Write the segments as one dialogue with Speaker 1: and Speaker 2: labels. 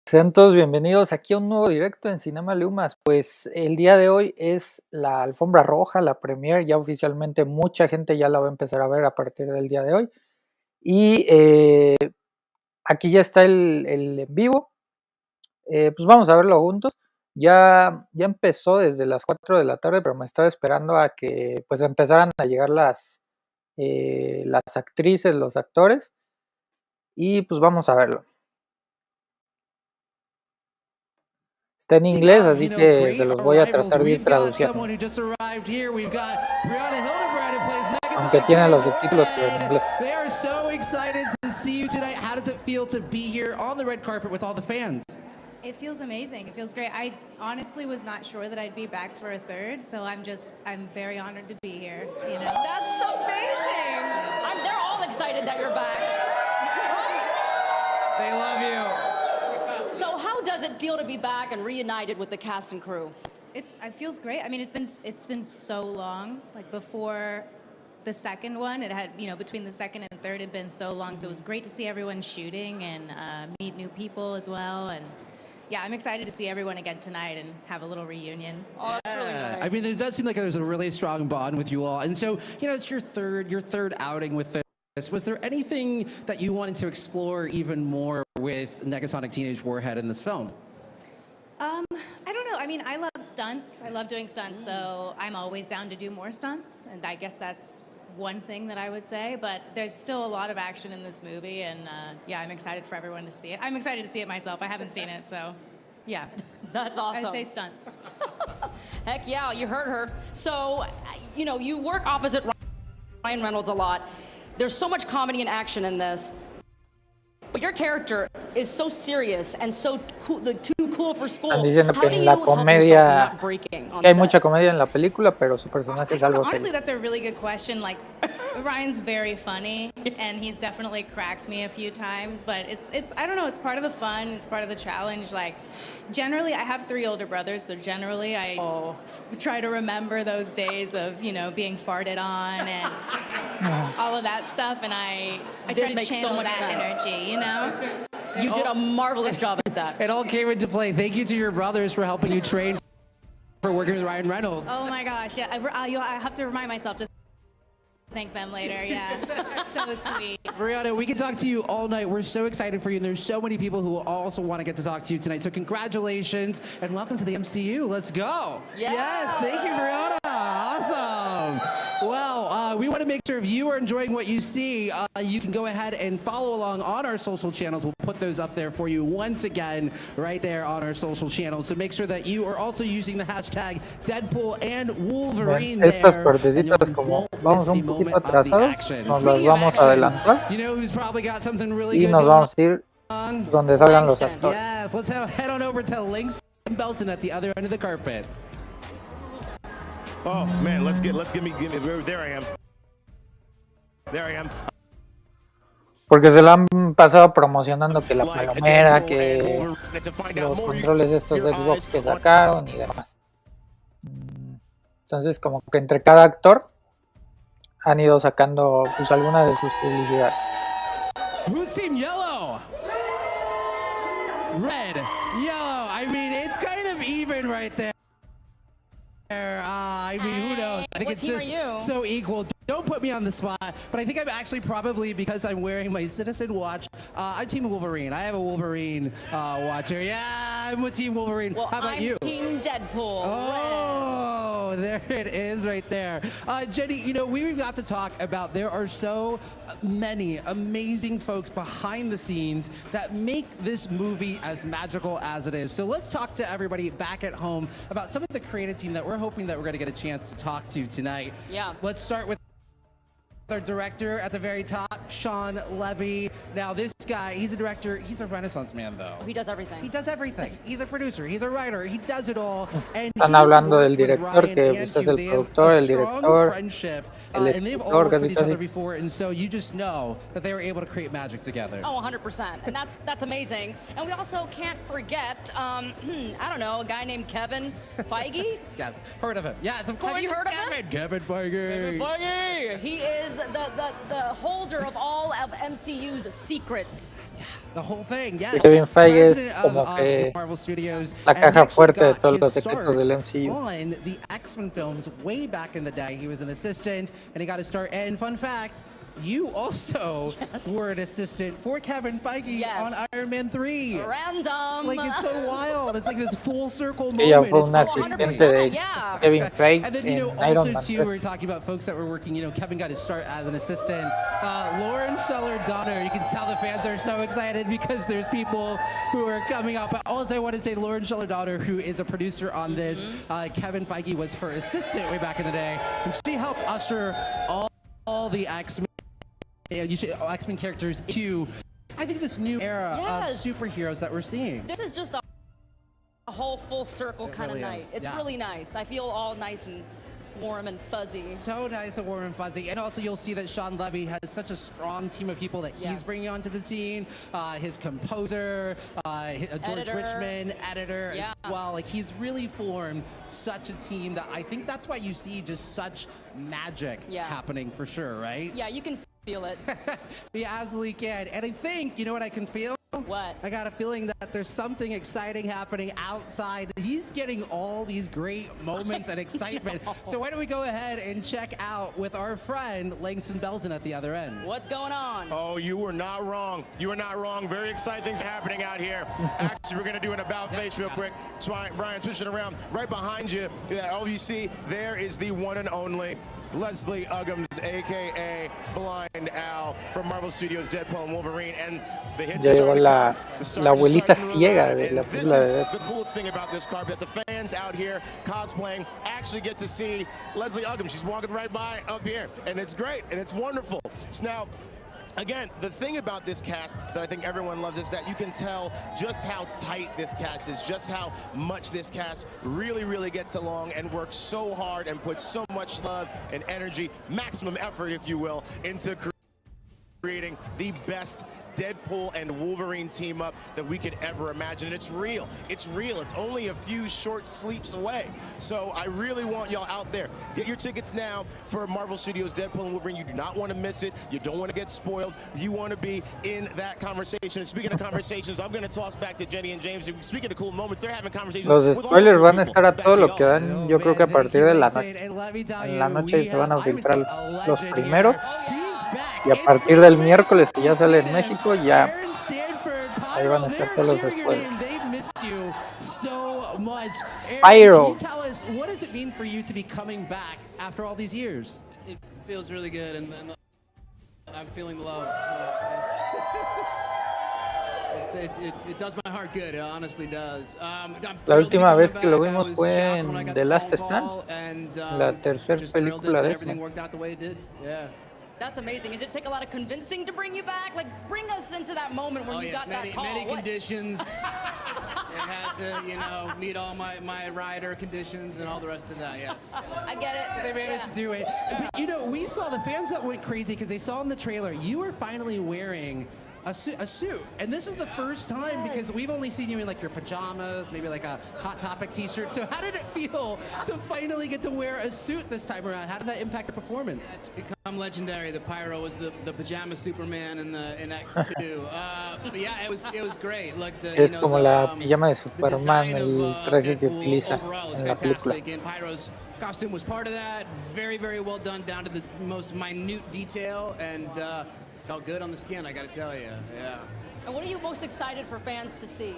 Speaker 1: Sean todos bienvenidos aquí a un nuevo directo en Cinema Leumas. Pues el día de hoy es la alfombra roja, la premier. Ya oficialmente mucha gente ya la va a empezar a ver a partir del día de hoy. Y aquí ya está el en vivo. Pues vamos a verlo juntos. Ya empezó desde las 4 de la tarde, pero me estaba esperando a que pues empezaran a llegar las actrices, los actores. Y pues vamos a verlo. Está en inglés, así que se los voy a tratar de ir traduciendo. Aunque tiene los subtítulos, pero en inglés.
Speaker 2: They are so excited to see you tonight. How does it feel to be here on the red carpet with all the fans?
Speaker 3: It feels amazing. It feels great. I honestly was not sure that I'd be back for a third, so I'm very honored to be here. You know,
Speaker 4: that's amazing. They're all excited that you're back.
Speaker 2: They love you.
Speaker 4: So how does it feel to be back and reunited with the cast and crew?
Speaker 3: It feels great. I mean, it's been so long. Like before the second one, it had, between the second and third, it had been so long. So it was great to see everyone shooting and meet new people as well. And yeah, I'm excited to see everyone again tonight and have a little reunion.
Speaker 4: Oh, that's really nice.
Speaker 2: I mean, it does seem like there's a really strong bond with you all. And so, it's your third outing with this. Was there anything that you wanted to explore even more with Negasonic Teenage Warhead in this film?
Speaker 3: I don't know. I mean, I love stunts. I love doing stunts, so I'm always down to do more stunts. And I guess that's one thing that I would say. But there's still a lot of action in this movie, and yeah, I'm excited for everyone to see it. I'm excited to see it myself. I haven't seen it, so yeah.
Speaker 4: That's awesome.
Speaker 3: I'd say stunts.
Speaker 4: Heck yeah, you heard her. So, you work opposite Ryan Reynolds a lot. There's so much comedy and action in this. But your character is so serious and so cool, too cool for school.
Speaker 1: Están diciendo que en la comedia, que hay mucha comedia en la película, pero su personaje es algo
Speaker 3: honestly,
Speaker 1: serio.
Speaker 3: that's a really good question. Like, Ryan's very funny, and he's definitely cracked me a few times. But it's I don't know. It's part of the fun. It's part of the challenge. Like, generally, I have 3 older brothers, so generally, I try to remember those days of being farted on and all of that stuff, and I try to channel that energy.
Speaker 4: You did a marvelous job at that.
Speaker 2: It all came into play. Thank you to your brothers for helping you train for working with Ryan Reynolds.
Speaker 3: Oh my gosh, yeah. I have to remind myself to thank them later, yeah. So sweet.
Speaker 2: Brianna, we can talk to you all night. We're so excited for you, and there's so many people who also want to get to talk to you tonight. So congratulations, and welcome to the MCU. Let's go.
Speaker 4: Yeah.
Speaker 2: Yes, thank you, Brianna. Awesome. Well, we want to make sure if you are enjoying what you see, you can go ahead and follow along on our social channels. We'll put those up there for you once again right there on our social channels. So make sure that you are also using the hashtag Deadpool and Wolverine there.
Speaker 1: Estas partecitas, como vamos un poquito atrasados, nos las vamos a adelantar y nos vamos a ir donde salgan los actores.
Speaker 2: Yes, let's head on over to Links and Belton at the other end of the carpet.
Speaker 5: Oh man, give me, there I am. There I am.
Speaker 1: Porque se la han pasado promocionando que la palomera, que los controles estos de Xbox que sacaron y demás. Entonces, como que entre cada actor han ido sacando pues algunas de sus publicidades.
Speaker 2: Who's Team Yellow? Red, yellow. I mean, it's kind of even right there. I mean, who knows? I think it's just so equal. Don't put me on the spot, but I think I'm actually probably, because I'm wearing my Citizen watch, I'm Team Wolverine. I have a Wolverine watcher. Yeah, I'm with Team Wolverine.
Speaker 4: Well,
Speaker 2: how about
Speaker 4: I'm
Speaker 2: you?
Speaker 4: Team Deadpool.
Speaker 2: Oh, there it is right there. Jenny, we've got to talk about, there are so many amazing folks behind the scenes that make this movie as magical as it is. So let's talk to everybody back at home about some of the creative team that we're hoping that we're going to get a chance to talk to tonight.
Speaker 4: Yeah.
Speaker 2: Let's start with our director at the very top, Sean Levy. Now this guy, he's a director, he's a Renaissance man though.
Speaker 4: He does everything.
Speaker 2: He does everything. He's a producer, he's a writer, he does it all. And
Speaker 1: están hablando del director que pues, es el productor, el director, el escritor, casi casi.
Speaker 2: Before, and so you just know that they were able to create magic together.
Speaker 4: Oh, 100%. And that's amazing. And we also can't forget, I don't know, a guy named Kevin Feige.
Speaker 2: Yes, heard of him. Yes, of course.
Speaker 4: Have you heard of
Speaker 2: him? Kevin Feige.
Speaker 4: Kevin Feige. He is the holder of all of MCU's secrets.
Speaker 2: The whole thing, yes.
Speaker 1: Kevin Feige es
Speaker 2: President
Speaker 1: como que
Speaker 2: Marvel Studios,
Speaker 1: la
Speaker 2: and he
Speaker 1: caja
Speaker 2: actually
Speaker 1: fuerte de
Speaker 2: got
Speaker 1: todos
Speaker 2: his
Speaker 1: los secretos
Speaker 2: start
Speaker 1: del MCU.
Speaker 2: on the X-Men films way back in the day. He was an assistant, and he got his start. And fun fact, you also were an assistant for Kevin Feige on Iron Man 3.
Speaker 4: Random.
Speaker 2: Like, it's so wild. It's like this full circle
Speaker 1: Ella
Speaker 2: moment.
Speaker 1: fue un
Speaker 2: It's so
Speaker 1: asistente de Kevin Feige
Speaker 2: And then,
Speaker 1: en
Speaker 2: also
Speaker 1: Iron Man
Speaker 2: too,
Speaker 1: 3.
Speaker 2: we were talking about folks that were working, Kevin got his start as an assistant. Lauren Scheller-Donner, you can tell the fans are so excited because there's people who are coming up. But also I want to say Lauren Scheller-Donner, who is a producer on this, Kevin Feige was her assistant way back in the day. And she helped usher all the X-Men characters into, I think, this new era of superheroes that we're seeing.
Speaker 4: This is just a whole full circle kind of night. It's really nice. I feel all nice and warm and fuzzy.
Speaker 2: So nice and warm and fuzzy. And also you'll see that Sean Levy has such a strong team of people that he's bringing onto the scene. His composer, George Richmond, editor as well. Like, he's really formed such a team that I think that's why you see just such magic happening for sure, right?
Speaker 4: Yeah, you can feel it.
Speaker 2: We absolutely can. And I think, you know what I can feel?
Speaker 4: What?
Speaker 2: I got a feeling that there's something exciting happening outside. He's getting all these great moments and excitement. So why don't we go ahead and check out with our friend Langston Belton at the other end.
Speaker 4: What's going on?
Speaker 5: Oh, you were not wrong. You were not wrong. Very exciting things happening out here. Actually, we're going to do an about face real quick. Brian, switch it around. Right behind you, all you see there is the one and only Leslie Uggams, a.k.a. Blind Al, from Marvel Studios' Deadpool and Wolverine. And the hits
Speaker 1: Ya llegó la
Speaker 5: la
Speaker 1: abuelita ciega de la película de Deadpool.
Speaker 5: The coolest thing about this card, that the fans out here cosplaying actually get to see Leslie Uggams. She's walking right by up here, and it's great, and it's wonderful. So now, again, the thing about this cast that I think everyone loves is that you can tell just how tight this cast is, just how much this cast really, really gets along and works so hard and puts so much love and energy, maximum effort, if you will, into creating the best Deadpool and Wolverine team up that we could ever imagine. And it's real. It's real. It's only a few short sleeps away. So I really want y'all out there. Get your tickets now for Marvel Studios Deadpool and Wolverine. You do not want to miss it. You don't want to get spoiled. You want to be in that conversation. And speaking of conversations, I'm going to toss back to Jenny and James. Speaking of cool moments, they're having conversations.
Speaker 1: Los spoilers van a estar a todo lo que dan. Yo creo que a partir de la noche, en la noche se van a filtrar los primeros. Y a partir del miércoles que ya sale en México, ya ahí van a estar todos los después. Pyro.
Speaker 2: What does it mean for you to be coming back after all these years?
Speaker 6: It feels really good, and I'm feeling love. It does my heart good. It honestly does.
Speaker 1: La última vez que lo vimos fue en The Last Stand, la tercera película de X-Men.
Speaker 4: That's amazing. Did it take a lot of convincing to bring you back? Like, bring us into that moment when you got that call.
Speaker 6: Many conditions. I had to, meet all my rider conditions and all the rest of that, yes.
Speaker 4: I get it.
Speaker 2: They managed to do it. But, we saw the fans that went crazy because they saw in the trailer you were finally wearing a suit, and this is the first time because we've only seen you in like your pajamas, maybe like a Hot Topic t-shirt. So how did it feel to finally get to wear a suit this time around? How did that impact your performance?
Speaker 6: It's become legendary. The Pyro was the pajama Superman in X2. But yeah, it was great. Like
Speaker 1: es como la pijama de Superman, el traje que utiliza en la película.
Speaker 6: And Pyro's costume was part of that. Very, very well done, down to the most minute detail, and felt good on the skin, I gotta tell you. Yeah.
Speaker 4: And what are you most excited for fans to see?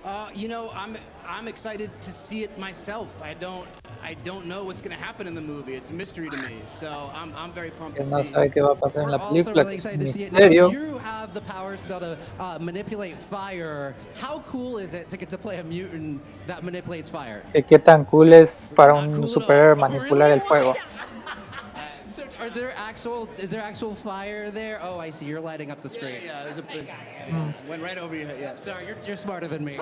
Speaker 6: I'm excited to see it myself. I don't know what's going to happen in the movie. It's a mystery to me. So I'm very pumped to see
Speaker 1: No
Speaker 6: it.
Speaker 1: sabe qué va a pasar en la película,
Speaker 2: Really
Speaker 1: que es un
Speaker 2: excited to see it.
Speaker 1: misterio.
Speaker 2: Now, you have the powers to be able to manipulate fire. How cool is it to get to play a mutant that manipulates fire?
Speaker 1: ¿Qué tan cool es para un superhéroe manipular el fuego?
Speaker 2: So is there actual fire there? Oh, I see. You're lighting up the screen.
Speaker 6: Yeah, there's went right over your head. Yeah.
Speaker 2: Sorry, you're smarter than me.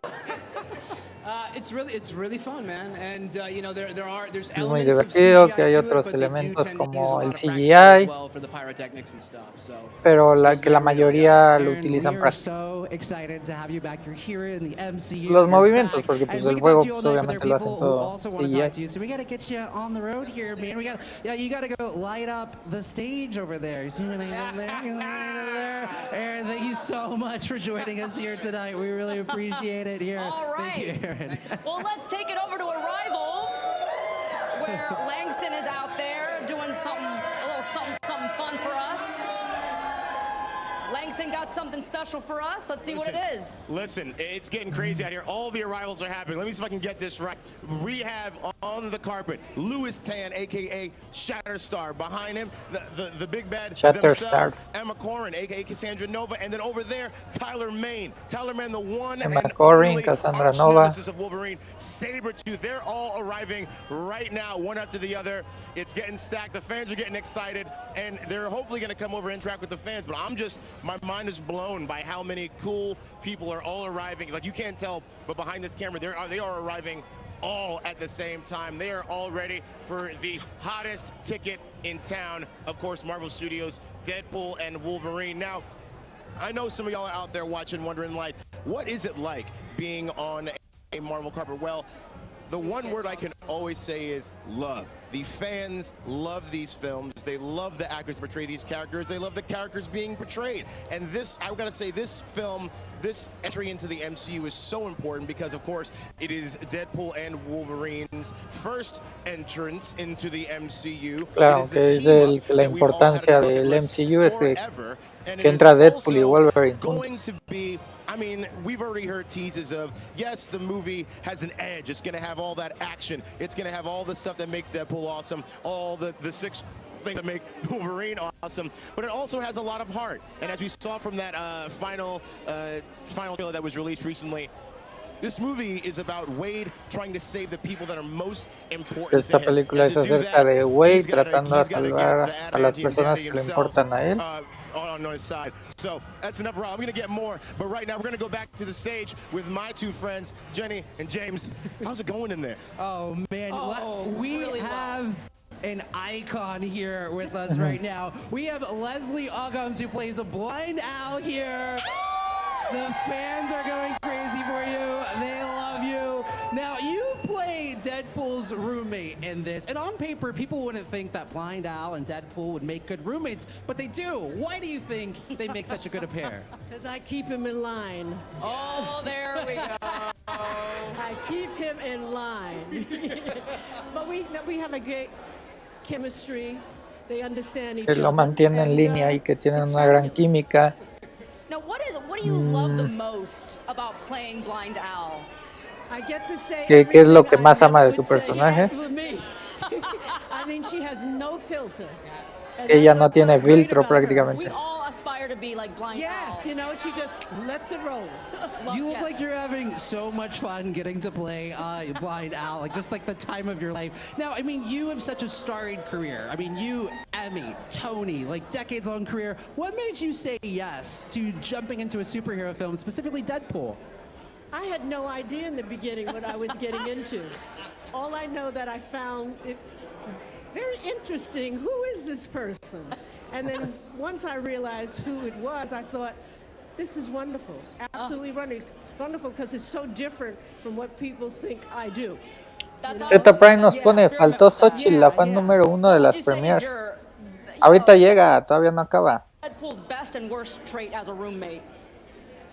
Speaker 6: It's really fun, man. And there's
Speaker 1: Es muy
Speaker 6: elements of
Speaker 1: divertido,
Speaker 6: CGI
Speaker 1: que hay
Speaker 6: to it,
Speaker 1: otros
Speaker 6: but they do
Speaker 1: elementos
Speaker 6: tend to use a
Speaker 1: como
Speaker 6: lot
Speaker 1: el
Speaker 6: of practical
Speaker 1: CGI,
Speaker 6: as well for the pyrotechnics and stuff. So
Speaker 1: pero que la mayoría lo
Speaker 2: And
Speaker 1: utilizan
Speaker 2: we are
Speaker 1: práctico.
Speaker 2: so excited to have you back. You're here in the MCU.
Speaker 1: Los
Speaker 2: you're
Speaker 1: movimientos,
Speaker 2: back,
Speaker 1: porque
Speaker 2: and
Speaker 1: pues
Speaker 2: we
Speaker 1: el
Speaker 2: can talk
Speaker 1: juego
Speaker 2: to you all
Speaker 1: pues,
Speaker 2: night, but there
Speaker 1: obviamente
Speaker 2: are
Speaker 1: lo hacen
Speaker 2: people who
Speaker 1: todo
Speaker 2: also want to
Speaker 1: CGI.
Speaker 2: talk to you. So we got to get you on the road here, man. You got to go light up the stage over there. You see what I did there? You light it over there. Aaron, thank you so much for joining us here tonight. We really appreciate it here.
Speaker 4: All right.
Speaker 2: Thank you, Aaron.
Speaker 4: Well, let's take it over to Arrivals, where Langston is out there doing a little something fun for us. Langston got something special for us. Let's see what it is.
Speaker 5: Listen, it's getting crazy out here. All the arrivals are happening. Let me see if I can get this right. We have on the carpet Louis Tan, a.k.a. Shatterstar. Behind him, the big bad themselves, Emma Corrin, a.k.a. Cassandra Nova. And then over there, Tyler Mane. Tyler Mane, the one
Speaker 1: Emma
Speaker 5: and
Speaker 1: Corrin,
Speaker 5: only
Speaker 1: Cassandra
Speaker 5: arch
Speaker 1: Nova.
Speaker 5: nemesis of Wolverine, Sabretooth. They're all arriving right now, one after the other. It's getting stacked. The fans are getting excited. And they're hopefully going to come over and interact with the fans. But my mind is blown by how many cool people are all arriving. Like, you can't tell, but behind this camera, they are arriving all at the same time. They are all ready for the hottest ticket in town. Of course, Marvel Studios, Deadpool and Wolverine. Now, I know some of y'all are out there watching, wondering, like, what is it like being on a Marvel carpet? Well, the one word I can always say is love. The fans love these films. They love the actors who portray these characters. They love the characters being portrayed. And this, I've got to say, this film, this entry into the MCU is so important because, of course, it is Deadpool and Wolverine's first entrance into the MCU.
Speaker 1: Claro, que es la importancia del MCU es que entra Deadpool y Wolverine juntos.
Speaker 5: I mean, we've already heard teases of, yes, the movie has an edge. It's going to have all that action. It's going to have all the stuff that makes Deadpool awesome, all the six things that make Wolverine awesome. But it also has a lot of heart. And as we saw from that final trailer that was released recently, this movie is about Wade trying to save the people that are most important.
Speaker 1: Esta película es acerca de Wade tratando de salvar a las personas que le importan a él.
Speaker 5: On his side. So that's enough. I'm going to get more, but right now we're going to go back to the stage with my two friends, Jenny and James. How's it going in there?
Speaker 2: Oh man, we
Speaker 4: really
Speaker 2: have an icon here with us right now. We have Leslie Uggams, who plays the blind owl here. The fans are going crazy for you. They love you. Now, you play Deadpool's roommate in this. And on paper, people wouldn't think that Blind Al and Deadpool would make good roommates, but they do. Why do you think they make such a good pair?
Speaker 7: Because I keep him in line.
Speaker 4: Oh, there we go.
Speaker 7: I keep him in line. But we have a great chemistry. They understand each
Speaker 1: Que
Speaker 7: other.
Speaker 1: lo mantiene en línea y que tienen una gran química.
Speaker 4: Now, what do you love the most about playing Blind Owl?
Speaker 7: I get to say
Speaker 1: ¿Qué es lo que
Speaker 7: everything
Speaker 1: más
Speaker 7: I
Speaker 1: ama de
Speaker 7: never
Speaker 1: su
Speaker 7: would say
Speaker 1: personaje?
Speaker 7: for me. I mean, she has no filter. And
Speaker 1: Ella
Speaker 7: that's
Speaker 1: no
Speaker 7: what's so
Speaker 1: tiene
Speaker 7: great
Speaker 1: filtro
Speaker 7: about her.
Speaker 1: prácticamente.
Speaker 4: We all aspire to be like Blind
Speaker 7: Yes,
Speaker 4: Owl.
Speaker 7: you know, she just lets it roll.
Speaker 2: You look like you're having so much fun getting to play Blind Al, like just like the time of your life. Now, I mean, you have such a storied career. I mean, you, Emmy, Tony, like decades-long career. What made you say yes to jumping into a superhero film, specifically Deadpool?
Speaker 7: I had no idea in the beginning what I was getting into. All I know that I found it very interesting. Who is this person? And then once I realized who it was, I thought, this is wonderful. Absolutely wonderful because it's so different from what people think I do.
Speaker 1: Z Prime nos pone, faltó Xochitl, la fan número 1 de las premiers. Ahorita llega, todavía no acaba.
Speaker 4: Deadpool's best and worst trait as a roommate.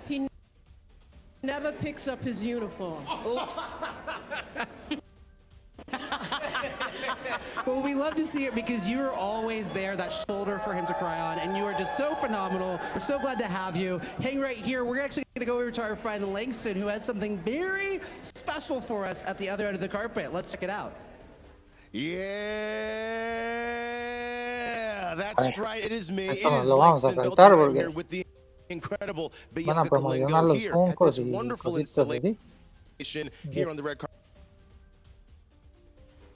Speaker 7: He never picks up his uniform.
Speaker 4: Oops.
Speaker 2: Well, we love to see it because you are always there, that shoulder for him to cry on, and you are just so phenomenal. We're so glad to have you. Hang right here. We're actually going to go over to our friend Langston, who has something very special for us at the other end of the carpet. Let's check it out.
Speaker 5: Yeah, that's right. It is me. It
Speaker 1: Esto nos
Speaker 5: is
Speaker 1: lo vamos a
Speaker 5: Langston
Speaker 1: saltar
Speaker 5: Beltran
Speaker 1: porque
Speaker 5: here with the incredible
Speaker 1: van a
Speaker 5: Bianca
Speaker 1: promocionar
Speaker 5: Kalingo
Speaker 1: los
Speaker 5: here at
Speaker 1: Funkos
Speaker 5: this
Speaker 1: y
Speaker 5: wonderful
Speaker 1: cositas así.
Speaker 5: installation here on the red carpet.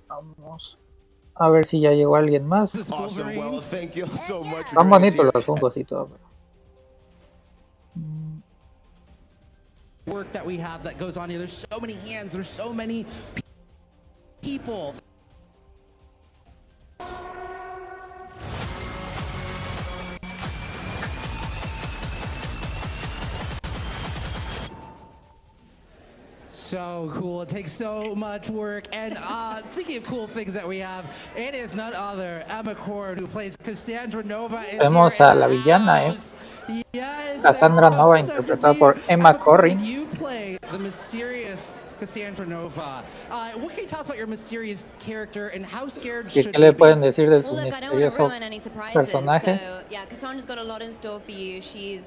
Speaker 1: Vamos a ver si ya llegó alguien más.
Speaker 5: Awesome. Well, thank you so much.
Speaker 1: Están bonitos los Funkos y todo.
Speaker 2: Work that we have that goes on here. There's so many hands. There's so many people. so cool. It takes so much work. And speaking of cool things that we have, it is none other Emma Cord, who plays Cassandra Nova.
Speaker 1: Vemos a la villana,
Speaker 2: Yes,
Speaker 1: Cassandra Nova, interpretada por Emma Corrin.
Speaker 2: You play the mysterious Cassandra Nova. What can you tell us about your mysterious character and how scared should
Speaker 1: ¿Qué le
Speaker 2: we be?
Speaker 1: pueden decir de su
Speaker 8: Well, look, I don't want to
Speaker 1: misterioso
Speaker 8: ruin any surprises.
Speaker 1: personaje?
Speaker 8: So, yeah, Cassandra's got a lot in store for you. She's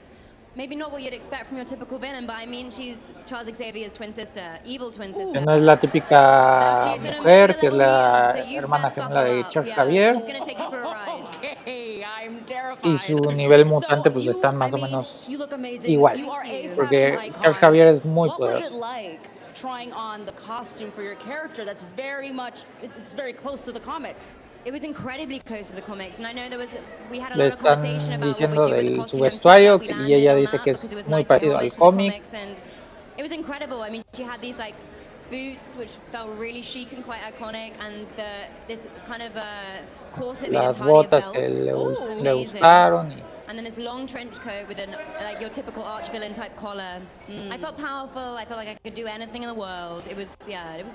Speaker 8: maybe not what you'd expect from your typical villain, but I mean, she's Charles Xavier's twin sister, evil twin sister.
Speaker 1: Que no es la típica mujer, que es la hermana gemela de Charles Xavier.
Speaker 8: She's gonna take you for a ride.
Speaker 4: Okay, I'm terrified.
Speaker 1: Y su nivel mutante pues están más o menos igual, porque Charles Xavier es muy poderoso.
Speaker 4: Trying on the costume for your character that's very much it's very close to the comics.
Speaker 8: It was incredibly close to the comics, and I know we had a
Speaker 1: Le
Speaker 8: lot of
Speaker 1: están
Speaker 8: conversation about
Speaker 1: diciendo
Speaker 8: what we do with the
Speaker 1: del su
Speaker 8: costume
Speaker 1: vestuario
Speaker 8: and stuff that we
Speaker 1: y ella
Speaker 8: landed
Speaker 1: dice
Speaker 8: on
Speaker 1: que
Speaker 8: that,
Speaker 1: es
Speaker 8: because it was
Speaker 1: muy
Speaker 8: nice to
Speaker 1: parecido
Speaker 8: go
Speaker 1: al
Speaker 8: over to the
Speaker 1: cómic.
Speaker 8: comics, and it was incredible. I mean, she had these like boots which felt really chic and quite iconic, and this kind of corset made
Speaker 1: Las
Speaker 8: entirely of
Speaker 1: botas
Speaker 8: belts.
Speaker 1: que le
Speaker 8: Amazing.
Speaker 1: gustaron y
Speaker 8: And then this long trench coat with like your typical arch villain type collar. I felt powerful. I felt like I could do anything in the world. It was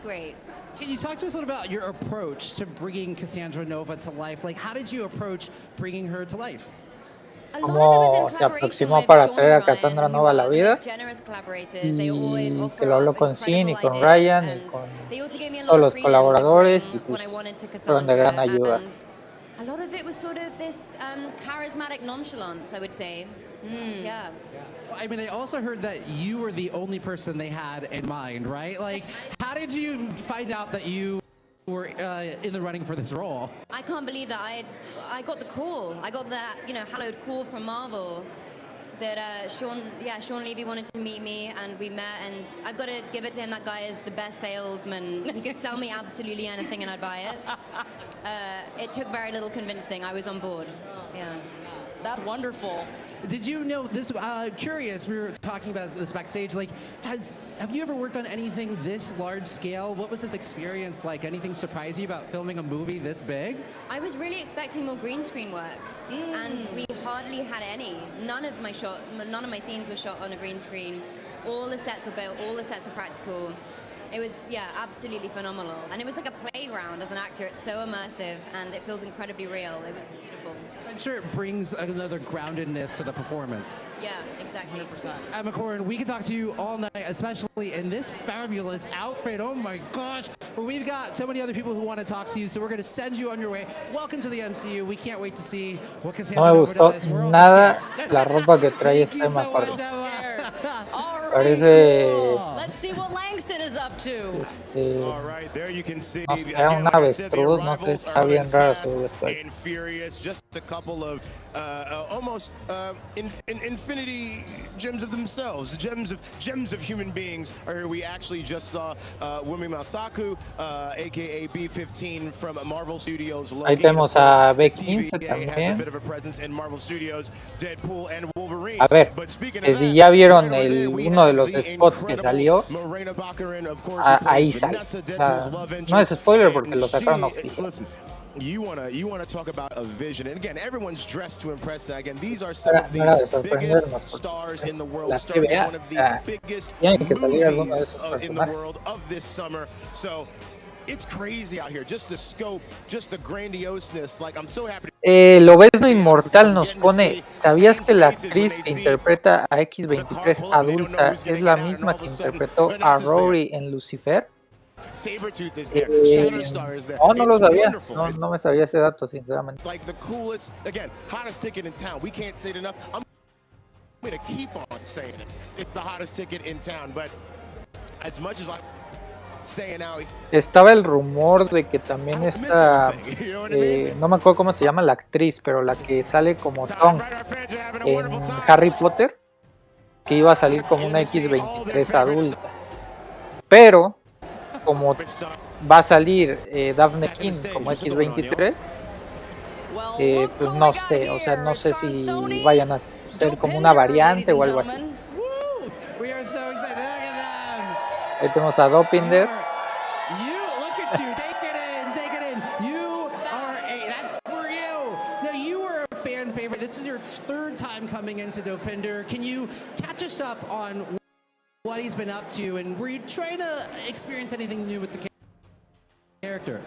Speaker 8: great.
Speaker 2: Can you talk to us a little about your approach to bringing Cassandra Nova to life? Like, how did you approach bringing her to life?
Speaker 1: cómo se aproximó para traer a Cassandra Nova a la vida, y que lo habló con Sean y con Ryan y con todos los colaboradores, y pues fueron de gran ayuda.
Speaker 8: A lot of it was sort of this charismatic nonchalance, I would say. Yeah.
Speaker 2: Well, I mean, I also heard that you were the only person they had in mind, right? Like, how did you find out that you were in the running for this role?
Speaker 8: I can't believe that I got the call. I got that, hallowed call from Marvel that Sean Levy wanted to meet me, and we met, and I've got to give it to him. That guy is the best salesman. He could sell me absolutely anything and I'd buy it. It took very little convincing. I was on board. Yeah.
Speaker 4: That's wonderful.
Speaker 2: Did you know this? Curious, we were talking about this backstage. Like, have you ever worked on anything this large scale? What was this experience like? Anything surprise you about filming a movie this big?
Speaker 8: I was really expecting more green screen work, and we hardly had any. None of my scenes were shot on a green screen. All the sets were built. All the sets were practical. It was, absolutely phenomenal. And it was like a playground as an actor. It's so immersive, and it feels incredibly real. It was beautiful.
Speaker 2: I'm sure it brings another groundedness to the performance.
Speaker 8: Yeah, exactly.
Speaker 2: 100%. Emma Corrin, we can talk to you all night, especially in this fabulous outfit. Oh my gosh. We've got so many other people who want to talk to you, so we're going to send you on your way. Welcome to the MCU. We can't wait to see what Cassandra
Speaker 1: No me
Speaker 2: Nova
Speaker 1: gustó
Speaker 2: does. We're all
Speaker 1: nada
Speaker 2: scared.
Speaker 1: la ropa que trae esta Emma Corrin. Parece,
Speaker 4: Let's see what Langston is up to.
Speaker 1: no sé, un avestruz, no sé, está bien raro su vestuario.
Speaker 5: Furious, just a couple of almost infinity gems of themselves, gems of human beings. Or we actually just saw Wumi Masaku, aka B-15 from Marvel Studios.
Speaker 1: Ahí tenemos a B-15
Speaker 5: has a bit
Speaker 1: también.
Speaker 5: of a presence in Marvel Studios, Deadpool and Wolverine.
Speaker 1: A ver,
Speaker 5: But speaking
Speaker 1: que
Speaker 5: of
Speaker 1: si
Speaker 5: that,
Speaker 1: ya vieron
Speaker 5: right there we
Speaker 1: uno de
Speaker 5: have
Speaker 1: los
Speaker 5: the
Speaker 1: spots que
Speaker 5: incredible
Speaker 1: salió,
Speaker 5: Morena Baccarin, of course,
Speaker 1: ahí
Speaker 5: who plays
Speaker 1: sale.
Speaker 5: Vanessa,
Speaker 1: O
Speaker 5: Deadpool's
Speaker 1: sea,
Speaker 5: love
Speaker 1: no
Speaker 5: interest,
Speaker 1: es spoiler porque
Speaker 5: and
Speaker 1: lo sacaron
Speaker 5: she-
Speaker 1: oficial.
Speaker 5: Listen, you wanna talk about a vision, and again, everyone's dressed to impress. And again, these are some of
Speaker 1: No era de
Speaker 5: the biggest
Speaker 1: sorprendernos,
Speaker 5: stars in the world,
Speaker 1: la
Speaker 5: starring
Speaker 1: TVA,
Speaker 5: one of the biggest
Speaker 1: tiene que salir alguno de
Speaker 5: movies
Speaker 1: esos
Speaker 5: in the
Speaker 1: personajes.
Speaker 5: world of this summer. So it's crazy out here. Just the scope, just the grandioseness. Like, I'm so happy.
Speaker 1: Lo ves no inmortal nos pone, ¿sabías que la actriz que interpreta a X-23 adulta es la misma que interpretó a Rory en Lucifer?
Speaker 5: Sabretooth is there. Shatterstar is there.
Speaker 1: No lo
Speaker 5: It's
Speaker 1: sabía,
Speaker 5: wonderful.
Speaker 1: no me sabía ese dato, sinceramente.
Speaker 5: It's like the coolest, again, hottest ticket in town. We can't say it enough. I'm going to keep on saying it. It's the hottest ticket in town, but as much as I'm saying now,
Speaker 1: Estaba el rumor de que también está, no me acuerdo cómo se llama la actriz, pero la que sale como Tonks en Harry Potter, que iba a salir como una X-23 adulta. Pero, como va a salir Daphne King como X-23, pues no sé, o sea, no sé si vayan a ser como una variante o algo así.
Speaker 2: We are so excited. Look at them.
Speaker 1: Ahí tenemos a Dopinder.
Speaker 2: Look at you. Take it in. You are that's for you. Now, you were a fan favorite. This is your third time coming into Dopinder. Can you catch us up on what he's been up to, and were you trying to experience anything new with the character?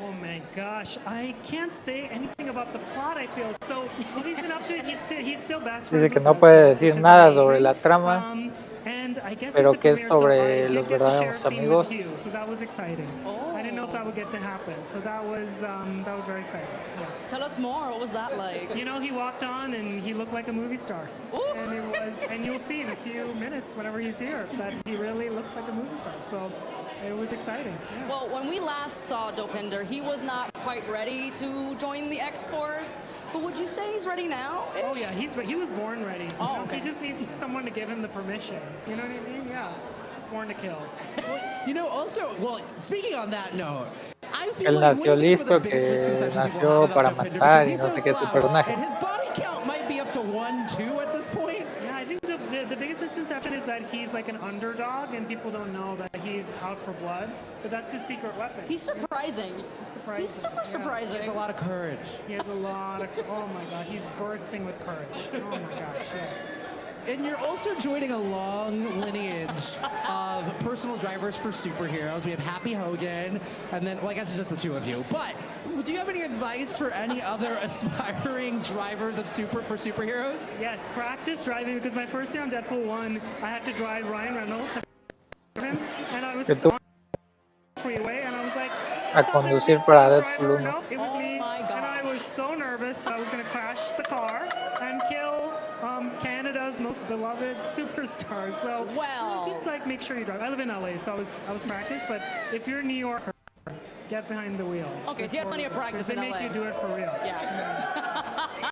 Speaker 9: Oh my gosh, I can't say anything about the plot, I feel. So, what he's been up to, he's still best friends
Speaker 1: Dice que
Speaker 9: with
Speaker 1: no
Speaker 9: Deadpool,
Speaker 1: puede
Speaker 9: which
Speaker 1: decir
Speaker 9: is
Speaker 1: nada
Speaker 9: amazing.
Speaker 1: sobre la trama,
Speaker 9: And I guess
Speaker 1: pero
Speaker 9: it's a
Speaker 1: que es
Speaker 9: premiere, so
Speaker 1: sobre
Speaker 9: I
Speaker 1: los
Speaker 9: did get to share a
Speaker 1: verdaderos
Speaker 9: scene
Speaker 1: amigos.
Speaker 9: with you, so that was exciting. I didn't know if that would get to happen, so that was very exciting. Yeah.
Speaker 4: Tell us more. What was that like?
Speaker 9: You know, he walked on and he looked like a movie star. And it was, and you'll see in a few minutes whenever he's here that he really looks like a movie star. So it was exciting. Yeah.
Speaker 4: Well, when we last saw Dopinder, he was not quite ready to join the X-Force. But would you say he's ready now?
Speaker 9: Oh yeah, he was born ready.
Speaker 4: Oh, okay.
Speaker 9: He just needs someone to give him the permission. You know what I mean? Yeah. He's born to kill.
Speaker 2: Well, you know, also, well, speaking on that note, I feel
Speaker 1: Él
Speaker 2: like
Speaker 1: nació
Speaker 2: one of the
Speaker 1: listo,
Speaker 2: biggest
Speaker 1: que
Speaker 2: misconceptions people
Speaker 1: nació
Speaker 2: have
Speaker 1: para
Speaker 2: about Dopinder,
Speaker 1: matar
Speaker 2: because
Speaker 1: y
Speaker 2: he's
Speaker 1: no
Speaker 2: no
Speaker 1: sé qué es su
Speaker 2: slouch,
Speaker 1: personaje.
Speaker 2: and his body count might be up to 1-2 at this point.
Speaker 9: Yeah, I think the biggest misconception is that he's like an underdog and people don't know that he's out for blood. But that's his secret weapon.
Speaker 4: He's surprising.
Speaker 9: He's surprising.
Speaker 4: He's super
Speaker 9: Yeah.
Speaker 4: surprising.
Speaker 2: He has a lot of courage.
Speaker 9: He has a lot of, oh my God, he's bursting with courage. Oh my gosh, yes.
Speaker 2: And you're also joining a long lineage of personal drivers for superheroes. We have Happy Hogan, and then, well, I guess it's just the two of you. But do you have any advice for any other aspiring drivers of superheroes?
Speaker 9: Yes, practice driving, because my first year on Deadpool 1, I had to drive Ryan Reynolds. And I was on the freeway, and I was like,
Speaker 1: A conducir para Deadpool 1.
Speaker 9: no, it was me.
Speaker 4: my God.
Speaker 9: And I was so nervous that I was going to crash the car and kill Canada's most beloved superstar. So
Speaker 4: Well.
Speaker 9: just like make sure you drive. I live in LA, so I was practiced. But if you're a New Yorker, get behind the wheel.
Speaker 4: Okay, so you have plenty of practice
Speaker 9: Because they
Speaker 4: in
Speaker 9: make
Speaker 4: LA.
Speaker 9: you do it for real.
Speaker 4: Yeah.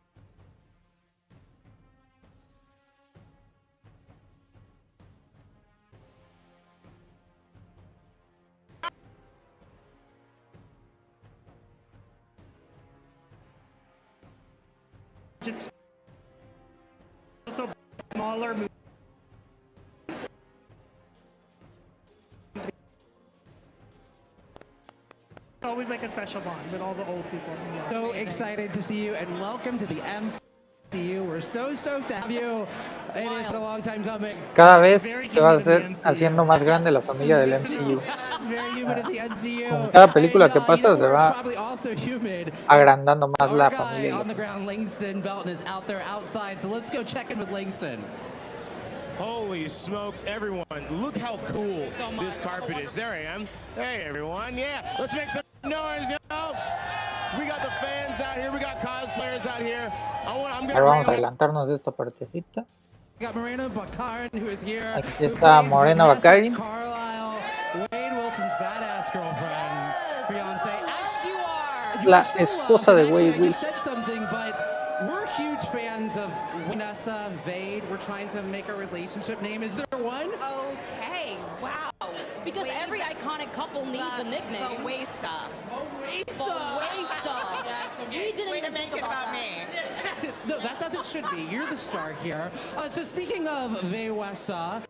Speaker 9: Just so smaller. Always like a special bond with all the old people. Yeah.
Speaker 2: So excited to see you, and welcome to the MCU. We're so stoked to have you. It has been a long time coming.
Speaker 1: Cada vez se va a hacer haciendo más grande la familia del MCU.
Speaker 2: It's very humid at the MCU.
Speaker 1: Con cada película que
Speaker 2: And,
Speaker 1: pasa
Speaker 2: you know
Speaker 1: se
Speaker 2: where
Speaker 1: va
Speaker 2: it's probably also humid.
Speaker 1: agrandando más
Speaker 2: Our
Speaker 1: la
Speaker 2: guy
Speaker 1: familia.
Speaker 2: on the ground, Langston Belton, is out there outside. So let's go check in with Langston.
Speaker 5: Holy smokes, everyone. Look how cool
Speaker 4: So much.
Speaker 5: this carpet is. There I am. Hey, everyone. Yeah, let's make some noise, yo. We got the fans out here. We got cosplayers out here. I'm
Speaker 1: Ahora vamos a
Speaker 5: going to
Speaker 1: adelantarnos de esta partecita.
Speaker 2: We got Morena Baccarin, who is here.
Speaker 1: Aquí
Speaker 2: who
Speaker 1: está
Speaker 2: plays
Speaker 1: Morena
Speaker 2: Vanessa
Speaker 1: Baccarin.
Speaker 2: Carlisle, Wade Wilson's badass girlfriend, fiance. Actually,
Speaker 4: you are.
Speaker 2: you
Speaker 1: La
Speaker 2: are so
Speaker 1: esposa
Speaker 2: loved,
Speaker 1: de
Speaker 2: and actually,
Speaker 1: Wade
Speaker 2: I just
Speaker 1: Wilson.
Speaker 2: said something, but we're huge fans of Vanessa, Vade. We're trying to make a relationship name. Is there one?
Speaker 10: Okay, wow.
Speaker 4: Because every iconic couple needs a nickname.
Speaker 10: Wesa.
Speaker 2: Oasa.
Speaker 10: We didn't make it about me.
Speaker 2: No, that's as it should be. You're the star here. So speaking of Vewesa,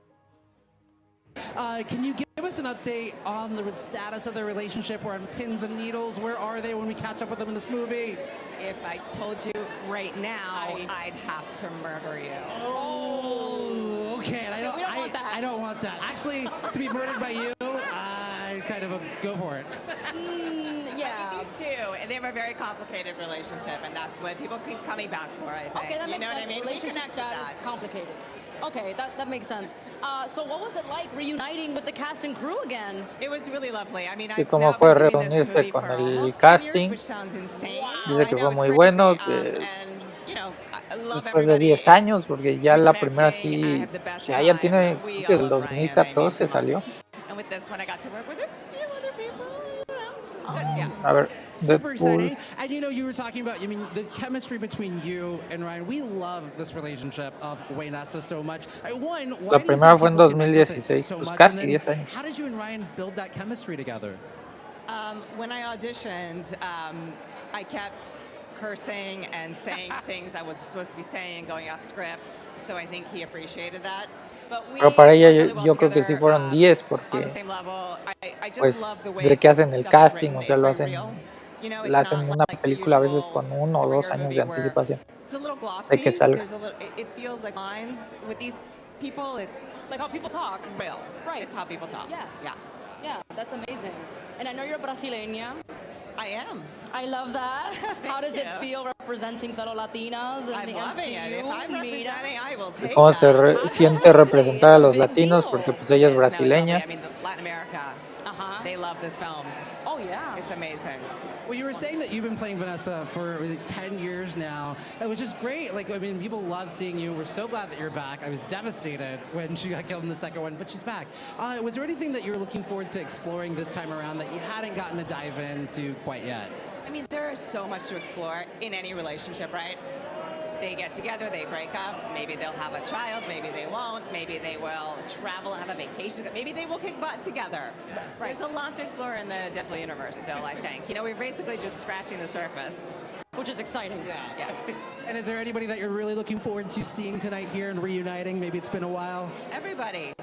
Speaker 2: can you give us an update on the status of their relationship? We're on pins and needles. Where are they when we catch up with them in this movie?
Speaker 10: If I told you right now, I'd have to murder you.
Speaker 2: Oh, okay. And
Speaker 4: We don't want that.
Speaker 2: I don't want that. Actually, to be murdered by you, I kind of go for it.
Speaker 4: Yeah.
Speaker 10: These two, they have a very complicated relationship, and that's what people keep coming back for, I think.
Speaker 4: Okay, that
Speaker 10: you
Speaker 4: makes
Speaker 10: know
Speaker 4: sense.
Speaker 10: what I mean? We
Speaker 4: Relationship
Speaker 10: connect with
Speaker 4: status
Speaker 10: that.
Speaker 4: complicated. Okay, that makes sense. So what was it like reuniting with the cast and crew again?
Speaker 10: It was really lovely. I mean,
Speaker 1: Y
Speaker 10: I've
Speaker 1: cómo
Speaker 10: now
Speaker 1: fue
Speaker 10: been doing this
Speaker 1: reunirse
Speaker 10: movie
Speaker 1: con
Speaker 10: for
Speaker 1: el
Speaker 10: almost 10
Speaker 1: casting.
Speaker 10: years, which sounds insane.
Speaker 1: Dice que
Speaker 10: I know,
Speaker 1: fue
Speaker 10: it's
Speaker 1: muy
Speaker 10: crazy.
Speaker 1: bueno, que
Speaker 10: And, you know, I love
Speaker 1: después de
Speaker 10: everybody.
Speaker 1: 10 años, porque ya la primera
Speaker 10: reconnecting. I
Speaker 1: sí,
Speaker 10: had the best
Speaker 1: ya
Speaker 10: time.
Speaker 1: tiene,
Speaker 10: We
Speaker 1: creo que el
Speaker 10: all love Ryan. I mean,
Speaker 1: 2014
Speaker 10: come on.
Speaker 1: salió.
Speaker 10: And with this one, I got to work with a few other people. You know, so it's good. Yeah.
Speaker 1: A ver,
Speaker 2: Super
Speaker 1: Deadpool.
Speaker 2: exciting. And you know, you were talking about, I mean, the chemistry between you and Ryan. We love this relationship of Vanessa so much. One, why
Speaker 1: La
Speaker 2: do you
Speaker 1: primera
Speaker 2: think
Speaker 1: fue en
Speaker 2: people connect with it
Speaker 1: 2016,
Speaker 2: so
Speaker 1: pues
Speaker 2: much?
Speaker 1: casi
Speaker 2: And then
Speaker 1: 10 años.
Speaker 2: how did you and Ryan build that chemistry together?
Speaker 10: When I auditioned, I kept cursing and saying things I wasn't supposed to be saying, going off script. So I think he appreciated that. But we
Speaker 1: Pero para ella
Speaker 10: worked really well
Speaker 1: yo creo que sí
Speaker 10: together,
Speaker 1: fueron 10
Speaker 10: on
Speaker 1: porque
Speaker 10: the same level. I just
Speaker 1: pues
Speaker 10: love the way
Speaker 1: desde que
Speaker 10: this
Speaker 1: hacen el
Speaker 10: stuff is
Speaker 1: casting,
Speaker 10: written.
Speaker 1: o sea,
Speaker 10: It's
Speaker 1: lo
Speaker 10: very
Speaker 1: hacen,
Speaker 10: real. You know,
Speaker 1: la
Speaker 10: it's
Speaker 1: hacen
Speaker 10: not
Speaker 1: una
Speaker 10: like the
Speaker 1: película a veces
Speaker 10: usual
Speaker 1: con 1 o 2
Speaker 10: superhero
Speaker 1: años
Speaker 10: movie
Speaker 1: de
Speaker 10: where
Speaker 1: anticipación
Speaker 10: it's a little
Speaker 1: de
Speaker 10: glossy.
Speaker 1: que salga.
Speaker 10: There's a little, it feels like lines with these people, it's
Speaker 4: Like how people talk.
Speaker 10: real.
Speaker 4: Right.
Speaker 10: It's how people talk.
Speaker 4: Yeah.
Speaker 10: Yeah.
Speaker 4: Yeah, that's amazing. And I know you're Brasileña.
Speaker 10: I am.
Speaker 4: I love that. How does it
Speaker 10: you.
Speaker 4: feel representing fellow Latinas in
Speaker 10: I'm
Speaker 4: the
Speaker 10: loving it. If I'm
Speaker 4: MCU?
Speaker 10: representing, I will take
Speaker 1: ¿Cómo se
Speaker 10: that.
Speaker 1: siente representar a los
Speaker 4: It's a big
Speaker 1: latinos?
Speaker 4: deal.
Speaker 1: Porque pues ella es
Speaker 10: It is. No, it's lovely.
Speaker 1: brasileña.
Speaker 10: I mean, Latin America,
Speaker 4: Uh-huh.
Speaker 10: they love this film.
Speaker 4: Oh, yeah.
Speaker 10: It's amazing.
Speaker 2: Well, you were saying that you've been playing Vanessa for 10 years now, which is great. Like, I mean, people love seeing you. We're so glad that you're back. I was devastated when she got killed in the second one, but she's back. Was there anything that you were looking forward to exploring this time around that you hadn't gotten to dive into quite yet?
Speaker 10: I mean, there is so much to explore in any relationship, right? They get together, they break up, maybe they'll have a child, maybe they won't, maybe they will travel and have a vacation, maybe they will kick butt together. There's a lot to explore in the Deadpool universe still, I think. You know, we're basically just scratching the surface.
Speaker 4: Which is exciting.
Speaker 10: Yes.
Speaker 2: And is there anybody that you're really looking forward to seeing tonight here and reuniting? Maybe it's been a while.
Speaker 10: Everybody,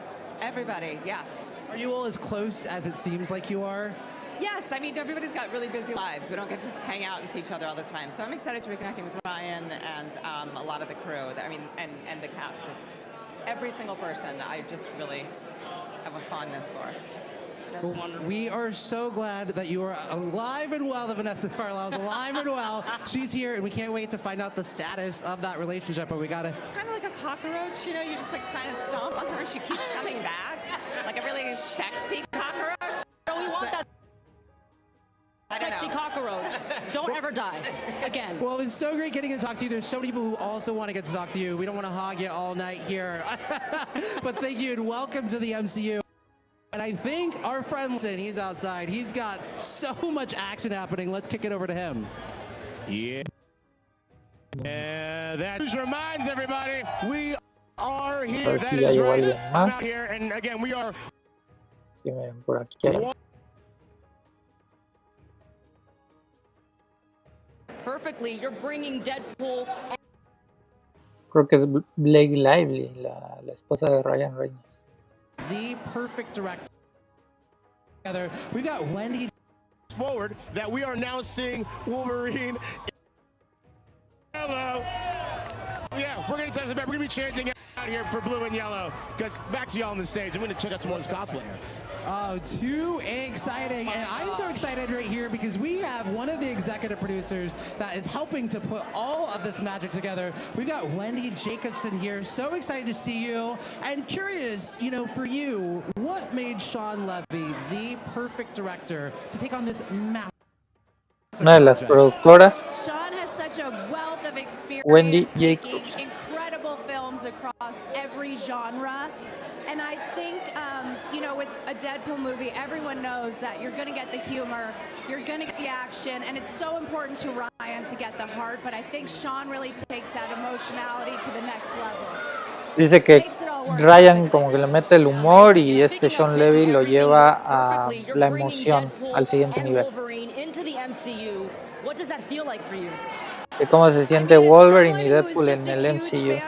Speaker 10: yeah.
Speaker 2: Are you all as close as it seems like you are?
Speaker 10: Yes, I mean, everybody's got really busy lives. We don't get to just hang out and see each other all the time. So I'm excited to be connecting with Ryan and a lot of the crew. I mean, and the cast. It's every single person I just really have a fondness for.
Speaker 4: That's wonderful.
Speaker 2: We are so glad that you are alive and well, that Vanessa Carlisle's alive and well. She's here, and we can't wait to find out the status of that relationship, but we gotta...
Speaker 10: It's kind of like a cockroach, you know? You just like kind of stomp on her and she keeps coming back. Like a really sexy cockroach.
Speaker 4: So we want that
Speaker 10: I don't
Speaker 4: sexy
Speaker 10: know.
Speaker 4: cockroach. Don't ever die again.
Speaker 2: Well, it's so great getting to talk to you. There's so many people who also want to get to talk to you. We don't want to hog you all night here. But thank you and welcome to the MCU. And I think our friend, he's outside. He's got so much action happening. Let's kick it over to him.
Speaker 5: Yeah. That reminds everybody, we are here. That is right. I'm out here, and again, we are.
Speaker 1: Sí, miren, por aquí hay.
Speaker 4: Perfectly, you're bringing Deadpool.
Speaker 1: Creo que es Blake Lively, la esposa de Ryan Reynolds.
Speaker 2: The perfect director. Together, we've got Wendy.
Speaker 5: Forward that we are now seeing Wolverine. Yellow. Yeah, we're gonna touch the back. We're gonna be chanting out here for blue and yellow. Because back to y'all on the stage. I'm gonna check out some more of this cosplay here.
Speaker 2: Oh, too exciting. And I'm so excited right here because we have one of the executive producers that is helping to put all of this magic together. We've got Wendy Jacobson here. So excited to see you. And curious, you know, for you, what made Sean Levy the perfect director to take on this massive
Speaker 1: Una de las productoras,
Speaker 11: Sean has such a wealth of experience
Speaker 1: Wendy
Speaker 11: making
Speaker 1: Jacobson.
Speaker 11: incredible films across every genre. And I think, you know, with a Deadpool movie, everyone knows that you're going to get the humor, you're going to get the action, and it's so important to Ryan to get the heart. But I think Sean really takes that emotionality to the next level.
Speaker 1: Dice que Ryan como que le mete el humor y este Sean Levy lo lleva a la emoción al siguiente nivel. De cómo se siente Wolverine y Deadpool en el MCU.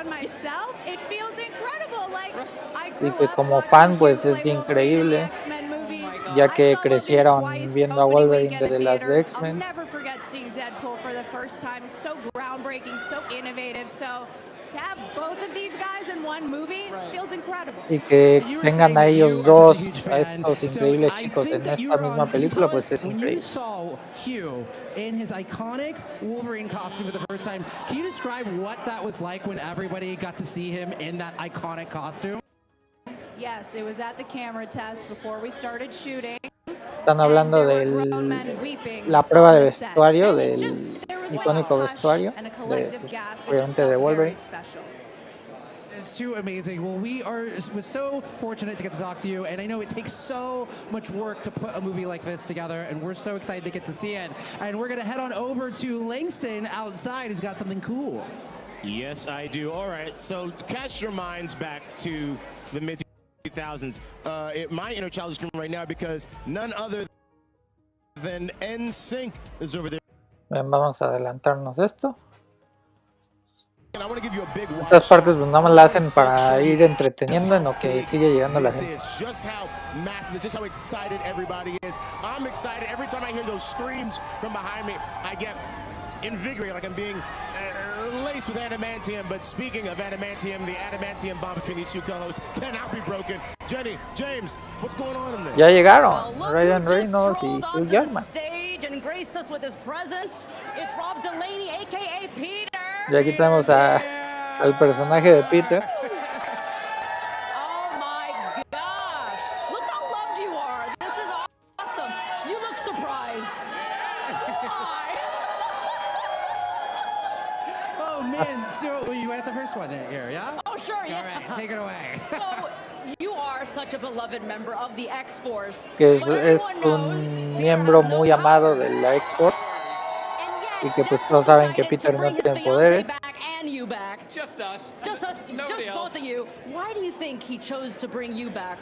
Speaker 1: Y que como fan pues es increíble, ya que crecieron viendo a Wolverine desde las de X-Men. Y que tengan a ellos dos, a estos increíbles chicos en esta misma película, pues es increíble.
Speaker 2: In his iconic Wolverine costume for the first time, can you describe what that was like when everybody got to see him in that iconic costume?
Speaker 11: Yes, it was at the camera test before we started shooting.
Speaker 1: Están hablando de la prueba de vestuario, del icónico vestuario, obviamente de Wolverine.
Speaker 2: It's too amazing. Well, we're so fortunate to get to talk to you, and I know it takes so much work to put a movie like this together, and we're so excited to get to see it. And we're going to head on over to Langston outside, who's got something cool.
Speaker 5: Yes, I do. All right, so cast your minds back to the mid-2000s. My inner child is screaming right now because none other than NSYNC is over there.
Speaker 1: Bien, vamos a adelantarnos esto. Estas partes pues nada más la hacen para ir entreteniendo en lo que sigue llegando la gente.
Speaker 5: Just how massive, just how excited everybody is. I'm excited every time I hear those screams from behind me. I get invigorated, like I'm being laced with adamantium, but speaking of adamantium, the adamantium bond between these two co-hosts cannot be broken. Jenny, James, what's going on in there?
Speaker 1: Ya llegaron Ryan Reynolds y Hugh Jackman. Y aquí tenemos al personaje de Peter.
Speaker 2: Man, so you went the first one here, yeah?
Speaker 4: Oh, sure, yeah.
Speaker 2: All right, take it away.
Speaker 4: So, you are such a beloved member of the X-Force.
Speaker 1: Que es un miembro muy amado de la X-Force. Y que pues todos saben que Peter no tiene poderes.
Speaker 12: Just us.
Speaker 4: Just both of you. Why do you think he chose to bring you back?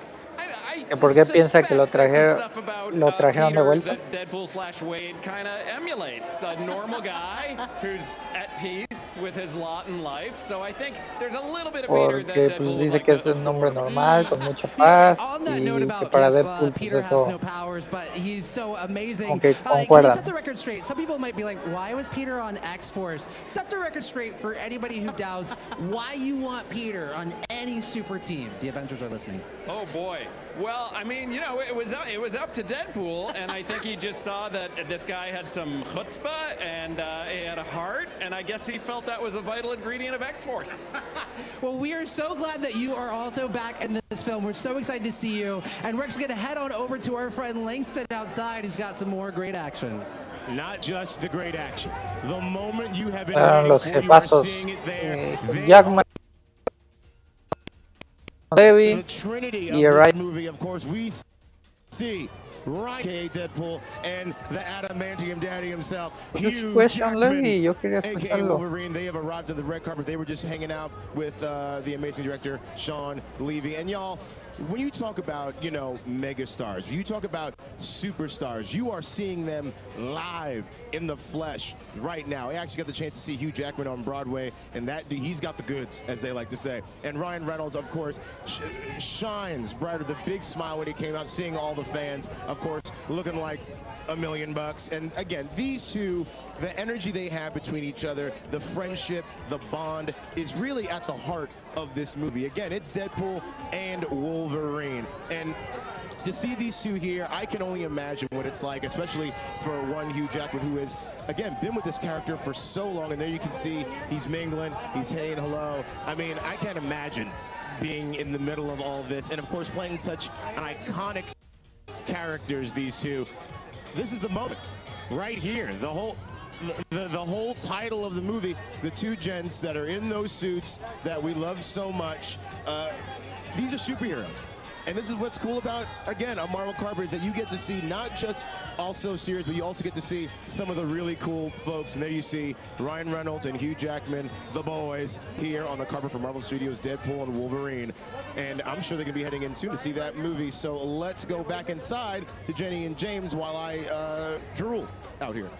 Speaker 1: ¿Por qué piensa que lo trajeron de vuelta?
Speaker 12: Deadpool / Wade kind of emulates a normal guy who's at peace with his lot in life. So I think there's a little bit of Peter that
Speaker 1: Porque pues dice que es un hombre normal con mucha paz y que para Deadpool pues eso como que concuerda.
Speaker 2: Set the record straight. Some people might be like, why was Peter on X-Force? Set the record straight for anybody who doubts why you want Peter on any super team. The Avengers are listening.
Speaker 12: Oh boy. Well, I mean, you know, it was up to Deadpool, and I think he just saw that this guy had some chutzpah and he had a heart, and I guess he felt that was a vital ingredient of X-Force.
Speaker 2: Well, we are so glad that you are also back in this film. We're so excited to see you, and we're just going to head on over to our friend Langston outside, who's got some more great action.
Speaker 5: Not just the great action. The moment you have been
Speaker 1: los
Speaker 5: waiting for, you are
Speaker 1: jefazos
Speaker 5: seeing it there.
Speaker 1: Jackman,
Speaker 5: The trinity of this movie, of course, we see Ryan K. Deadpool and the adamantium daddy himself, Hugh Jackman, aka Wolverine. They have arrived at the red carpet. They were just hanging out with the amazing director Sean Levy. And y'all, when you talk about, you know, megastars, you talk about superstars, you are seeing them live in the flesh right now. I actually got the chance to see Hugh Jackman on Broadway, and that he's got the goods, as they like to say. And Ryan Reynolds, of course, shines brighter, the big smile when he came out, seeing all the fans, of course, looking like $1 million. And again, these two, the energy they have between each other, the friendship, the bond is really at the heart of this movie. Again, it's Deadpool and Wolverine. And to see these two here, I can only imagine what it's like, especially for one Hugh Jackman who has, again, been with this character for so long. And there you can see he's mingling, he's saying hello. I mean, I can't imagine being in the middle of all this. And of course, playing such an iconic characters, these two. This is the moment right here. The whole title of the movie, the two gents that are in those suits that we love so much. These are superheroes. And this is what's cool about, again, a Marvel carpet, is that you get to see not just also series, but you also get to see some of the really cool folks. And there you see Ryan Reynolds and Hugh Jackman, the boys, here on the carpet for Marvel Studios, Deadpool and Wolverine. And I'm sure they're going to be heading in soon to see that movie. So let's go back inside to Jenny and James while I drool out here.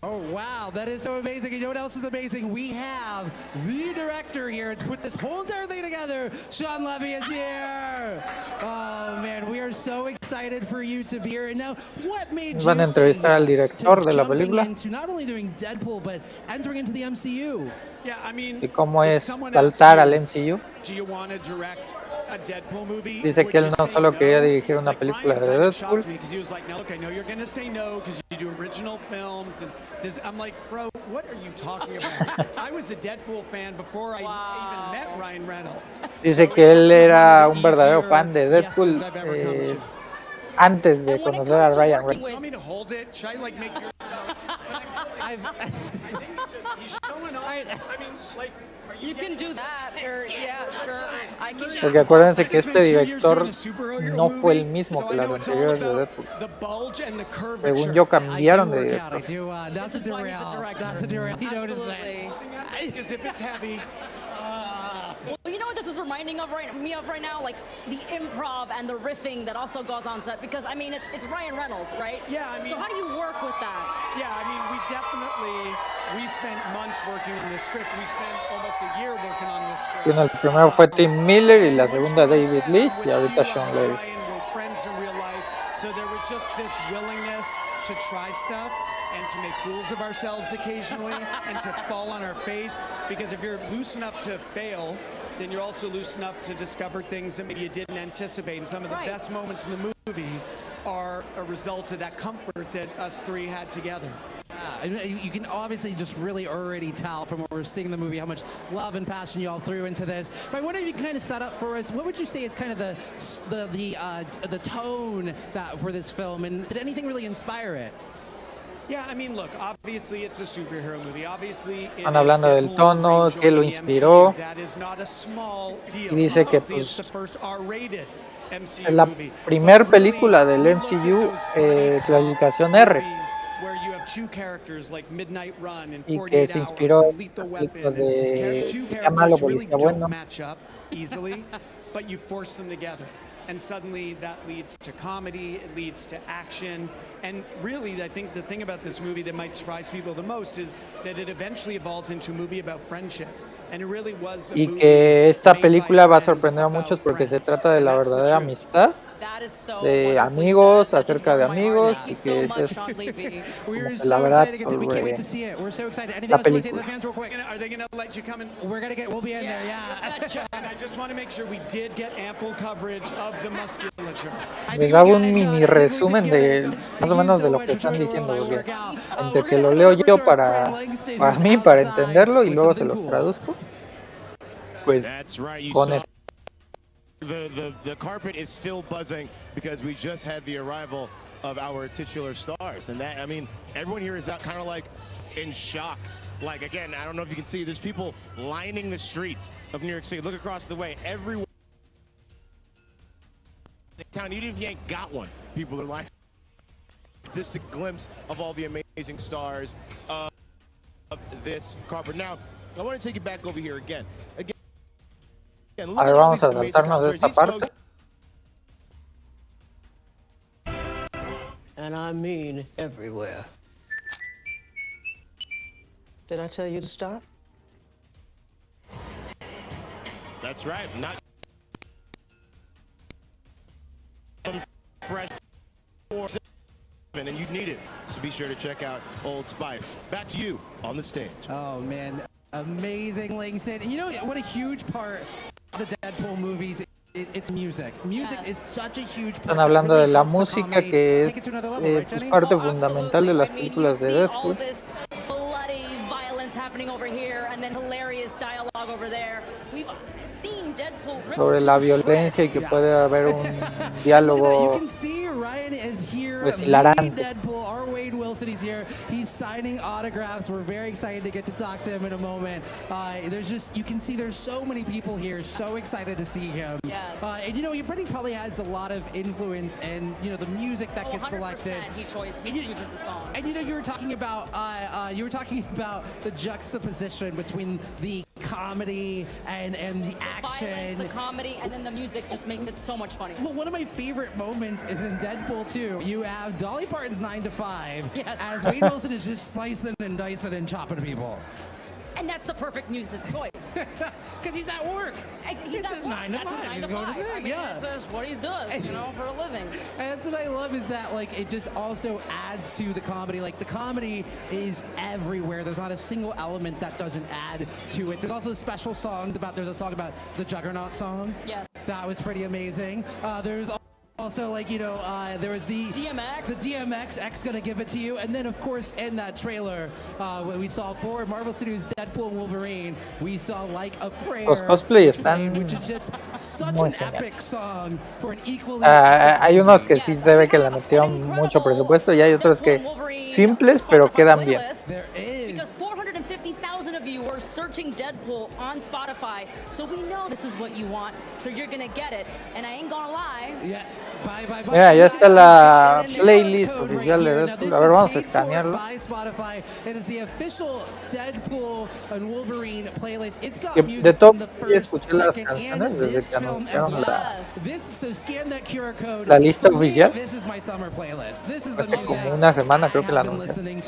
Speaker 2: Oh, wow, that is so amazing. You know what else is amazing? We have the director here to put this whole entire thing together. Sean Levy is here. Oh, man, we are so excited for you to be here. And now, what made
Speaker 1: Van a entrevistar al director de la película.
Speaker 2: into not only doing Deadpool, but entering into the MCU?
Speaker 12: Yeah, I mean,
Speaker 1: ¿Y cómo es saltar al MCU?
Speaker 12: do you want to direct a Deadpool movie?
Speaker 1: Dice que él no solo quería dirigir una película de Deadpool.
Speaker 12: Because he was like, no, look, I know you're going to say no because you do original films. And this, I'm like, bro, what are you talking about? I was a Deadpool fan before I even met Ryan Reynolds.
Speaker 1: Dice que él era un verdadero fan de Deadpool antes de conocer a Ryan Reynolds.
Speaker 12: Do you want me to hold it? Should I like make your... I think he's showing off. I mean, like...
Speaker 4: You can do that, or yeah, sure. I can.
Speaker 1: Porque acuérdense que este director no fue el mismo que las anteriores de Deadpool. Según yo, cambiaron de director.
Speaker 2: Not to derail. You notice that.
Speaker 12: As if it's heavy.
Speaker 4: Well, you know what this is reminding me of right now? Like the improv and the riffing that also goes on set. Because, I mean, it's Ryan Reynolds, right?
Speaker 12: Yeah, I mean...
Speaker 4: So how do you work with that?
Speaker 12: Yeah, I mean, we spent months working on this script. We spent almost a year working on this script.
Speaker 1: Bueno, el primero fue Tim Miller y la segunda David Leitch y ahorita Sean Levy.
Speaker 12: Ryan were friends in real life, so there was just this willingness to try stuff.
Speaker 13: and to make fools of ourselves occasionally and to fall on our face. Because if you're loose enough to fail, then you're also loose enough to discover things that maybe you didn't anticipate. And some of the best moments in the movie are a result of that comfort that us three had together.
Speaker 2: You can obviously just really already tell from what we're seeing in the movie how much love and passion you all threw into this. But I wonder if you can kind of set up for us, what would you say is kind of the tone that for this film, and did anything really inspire it?
Speaker 13: Yeah, I mean, look, obviously it's a superhero movie. Obviously it
Speaker 1: Están hablando del tono, que lo inspiró. Y dice que pues la primer película del MCU clasificación R. Y que se inspiró en películas de Malo, Policía Bueno.
Speaker 13: But you force them together. And suddenly that leads to comedy, it leads to action. And really, I think the thing about this movie that might surprise people the most is that it eventually evolves into a movie about friendship. And it really was a
Speaker 1: y que esta película va a sorprender a muchos porque se trata de la verdadera amistad, de amigos, acerca de amigos, y que es la verdad sobre la película. Les hago un mini resumen de más o menos de lo que están diciendo, porque entre que lo leo yo para mí, para entenderlo, y luego se los traduzco, pues con el
Speaker 5: The carpet is still buzzing because we just had the arrival of our titular stars, and that, I mean, everyone here is out kind of like in shock. Like, again, I don't know if you can see, there's people lining the streets of New York City. Look across the way, everyone in town, even if you ain't got one, people are lining. Just a glimpse of all the amazing stars of this carpet. Now, I want to take you back over here again.
Speaker 1: A ver, vamos a saltarnos de esta parte.
Speaker 14: And I mean everywhere. Did I tell you to stop?
Speaker 5: That's right. Not fresh and you need it. So be sure to check out Old Spice. Back to you on the stage.
Speaker 2: Oh man, amazing, Langston. And you know what a huge part the Deadpool movies, it's music. Music is such a huge part.
Speaker 1: Están hablando de la música, que es pues parte fundamental de las películas de Deadpool. Sobre la violencia y que puede haber un diálogo pues hilarante.
Speaker 2: Deadpool, our Wade Wilson, he's here. He's signing autographs. We're very excited to get to talk to him in a moment. There's just, you can see there's so many people here, so excited to see him.
Speaker 4: Yes.
Speaker 2: And you know, he probably has a lot of influence in, you know, the music that gets selected.
Speaker 4: He chooses the song.
Speaker 2: And you know, you were talking about the juxtaposition between the comedy and the action.
Speaker 4: The comedy, and then the music just makes it so much funny.
Speaker 2: Well, one of my favorite moments is in Deadpool 2. You have Dolly Parton's 9 to 5,
Speaker 4: yes,
Speaker 2: as Wade Wilson is just slicing and dicing and chopping people.
Speaker 4: And that's the perfect music choice.
Speaker 2: Because he's at work.
Speaker 4: He's
Speaker 2: at 9 to 5. He's going to the thing, yeah.
Speaker 4: That's what he does, you know, for a living.
Speaker 2: And that's what I love, is that, like, it just also adds to the comedy. Like, the comedy is everywhere. There's not a single element that doesn't add to it. There's also special songs there's a song about the Juggernaut song.
Speaker 4: Yes.
Speaker 2: That was pretty amazing. There's also, like, you know, there was the
Speaker 4: DMX.
Speaker 2: The DMX, X Gonna Give It To You. And then, of course, in that trailer, when we saw for Marvel Studios' Deadpool and Wolverine, we saw Like a Prayer,
Speaker 1: Los cosplay están
Speaker 2: which is just such an epic song for an equally
Speaker 1: hay unos que sí se ve que le metieron mucho presupuesto y hay otros que simples, pero quedan bien.
Speaker 2: There is.
Speaker 4: Because 450,000 of you are searching Deadpool on Spotify, so we know this is what you want, so you're gonna get it. And I ain't gonna lie.
Speaker 2: Yeah.
Speaker 1: Mira, ya está la playlist oficial de Deadpool. A ver, vamos a escanearlo. De todo, ya escuché las canciones desde que anunciaron la lista oficial. Hace como una semana creo que la anunciaron.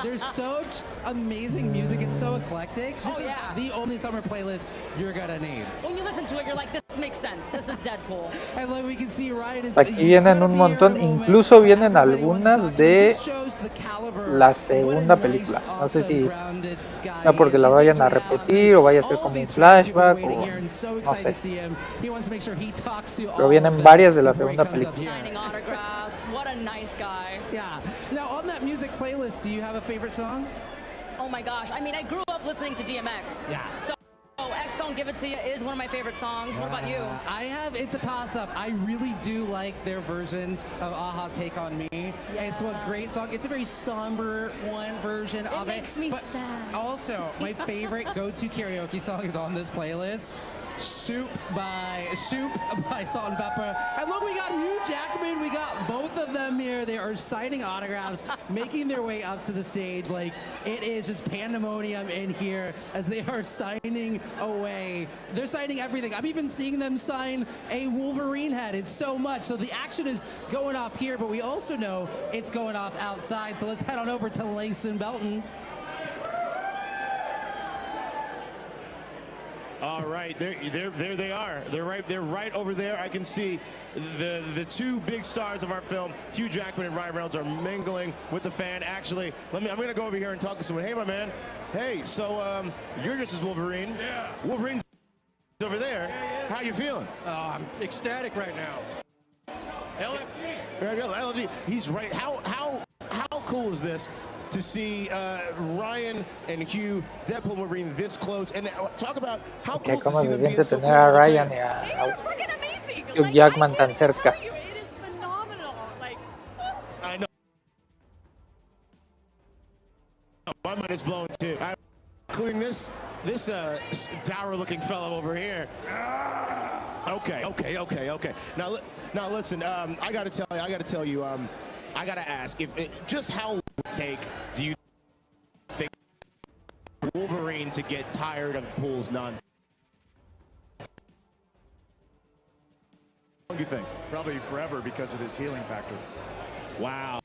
Speaker 2: There's such amazing music. It's so eclectic. This is the only summer playlist you're gonna need.
Speaker 4: When you listen to it, you're like, this makes sense. This is Deadpool.
Speaker 2: And like we can see, Ryan is
Speaker 1: Aquí vienen un montón, incluso vienen algunas de la segunda película. No sé si no porque la vayan a repetir o vaya a ser como un flashback o no sé. Pero vienen varias de la segunda película.
Speaker 4: Signing autographs. What a nice guy.
Speaker 2: Yeah. Now on that music playlist, do you have a favorite song?
Speaker 4: Oh my gosh. I mean, I grew up listening to DMX.
Speaker 2: Yeah.
Speaker 4: So X Don't Give It To You is one of my favorite songs. What about you?
Speaker 2: It's a toss-up. I really do like their version of Aha Take On Me. Yeah. It's a great song. It's a very somber version of it.
Speaker 4: It makes me sad.
Speaker 2: Also, my favorite go-to karaoke song is on this playlist. Soup by Salt and Pepper. And look, we got Hugh Jackman. We got both of them here. They are signing autographs, making their way up to the stage. Like, it is just pandemonium in here as they are signing away. They're signing everything. I'm even seeing them sign a Wolverine head. It's so much. So the action is going off here, but we also know it's going off outside. So let's head on over to Langston Belton.
Speaker 5: All right, there they are. They're right over there. I can see the two big stars of our film, Hugh Jackman and Ryan Reynolds, are mingling with the fan. Actually, I'm gonna go over here and talk to someone. Hey, my man. Hey, so you're just as Wolverine.
Speaker 15: Yeah.
Speaker 5: Wolverine's over there.
Speaker 15: Yeah.
Speaker 5: How you feeling?
Speaker 15: I'm ecstatic right now. LFG.
Speaker 5: There you go, LFG. He's right. How cool is this? To see Ryan and Hugh, Deadpool and Wolverine this close, and talk about how cool to see them being so
Speaker 1: tener a Ryan y
Speaker 11: They are freaking amazing.
Speaker 1: Hugh Jackman tan cerca.
Speaker 11: It is phenomenal. Like,
Speaker 5: I know. My mind is blown too. Including this dour-looking fellow over here. Okay. Now listen. I gotta tell you. I gotta ask just how long it take do you think for Wolverine to get tired of Pool's nonsense? How long do you think?
Speaker 16: Probably forever because of his healing factor.
Speaker 5: Wow.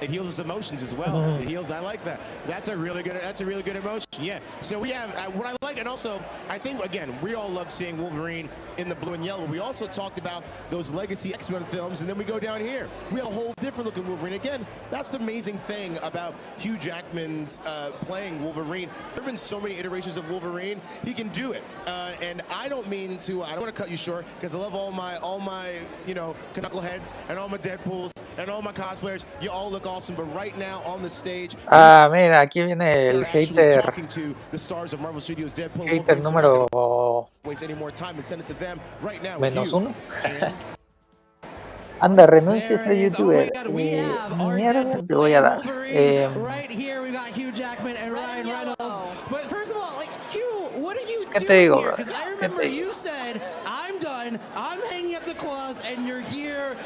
Speaker 5: It heals his emotions as well. It heals. I like that. That's a really good emotion. Yeah. So we have what I like, and also I think again we all love seeing Wolverine in the blue and yellow. We also talked about those legacy X-Men films, and then we go down here. We have a whole different looking Wolverine. Again, that's the amazing thing about Hugh Jackman's playing Wolverine. There have been so many iterations of Wolverine. He can do it. And I don't want to cut you short because I love all my knuckleheads and all my Deadpools and all my cosplayers. You all look awesome, but right now on the stage.
Speaker 1: Mira, aquí viene el hater.
Speaker 5: Talking to the stars of Marvel Studios, Deadpool.
Speaker 1: Hater número
Speaker 5: waste any more time and send it to them right now.
Speaker 1: -1. Anda, renuncia a ser youtuber. Mierda, te voy a dar.
Speaker 2: Right here, we got Hugh Jackman and Ryan Reynolds. But first of all, like, Hugh, what are you
Speaker 1: ¿Qué te
Speaker 2: doing
Speaker 1: digo,
Speaker 2: here?
Speaker 1: bro?
Speaker 2: Because I remember you said, I'm done, I'm hanging up the claws, and you're here.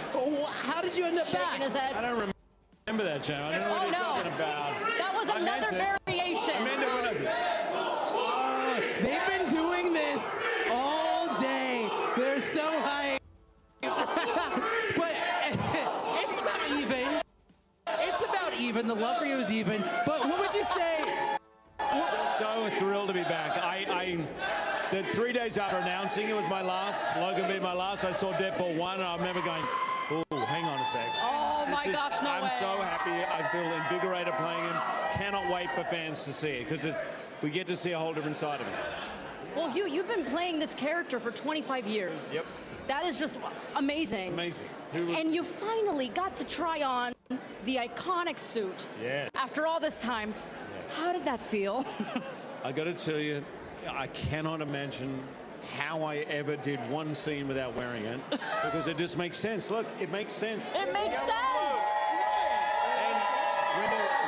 Speaker 2: How did you end up back?
Speaker 12: I don't remember that, Joe. I don't know what you're talking about.
Speaker 4: That was another variation.
Speaker 2: They've been doing this all day. They're so hyped. But it's about even. It's about even. The love for you is even. But what would you say?
Speaker 12: So thrilled to be back. The 3 days after announcing it was my last, Logan being my last, I saw Deadpool 1, and I remember going, oh, hang on a sec.
Speaker 4: Oh my gosh, no way.
Speaker 12: I'm so happy. I feel invigorated playing him. Cannot wait for fans to see it, because we get to see a whole different side of him.
Speaker 4: Well, Hugh, you've been playing this character for 25 years.
Speaker 12: Yep.
Speaker 4: That is just amazing.
Speaker 12: Amazing.
Speaker 4: And you finally got to try on the iconic suit.
Speaker 12: Yes.
Speaker 4: After all this time. How did that feel?
Speaker 12: I got to tell you, I cannot imagine how I ever did one scene without wearing it, because it just makes sense. Look, it makes sense.
Speaker 4: It makes sense.
Speaker 12: And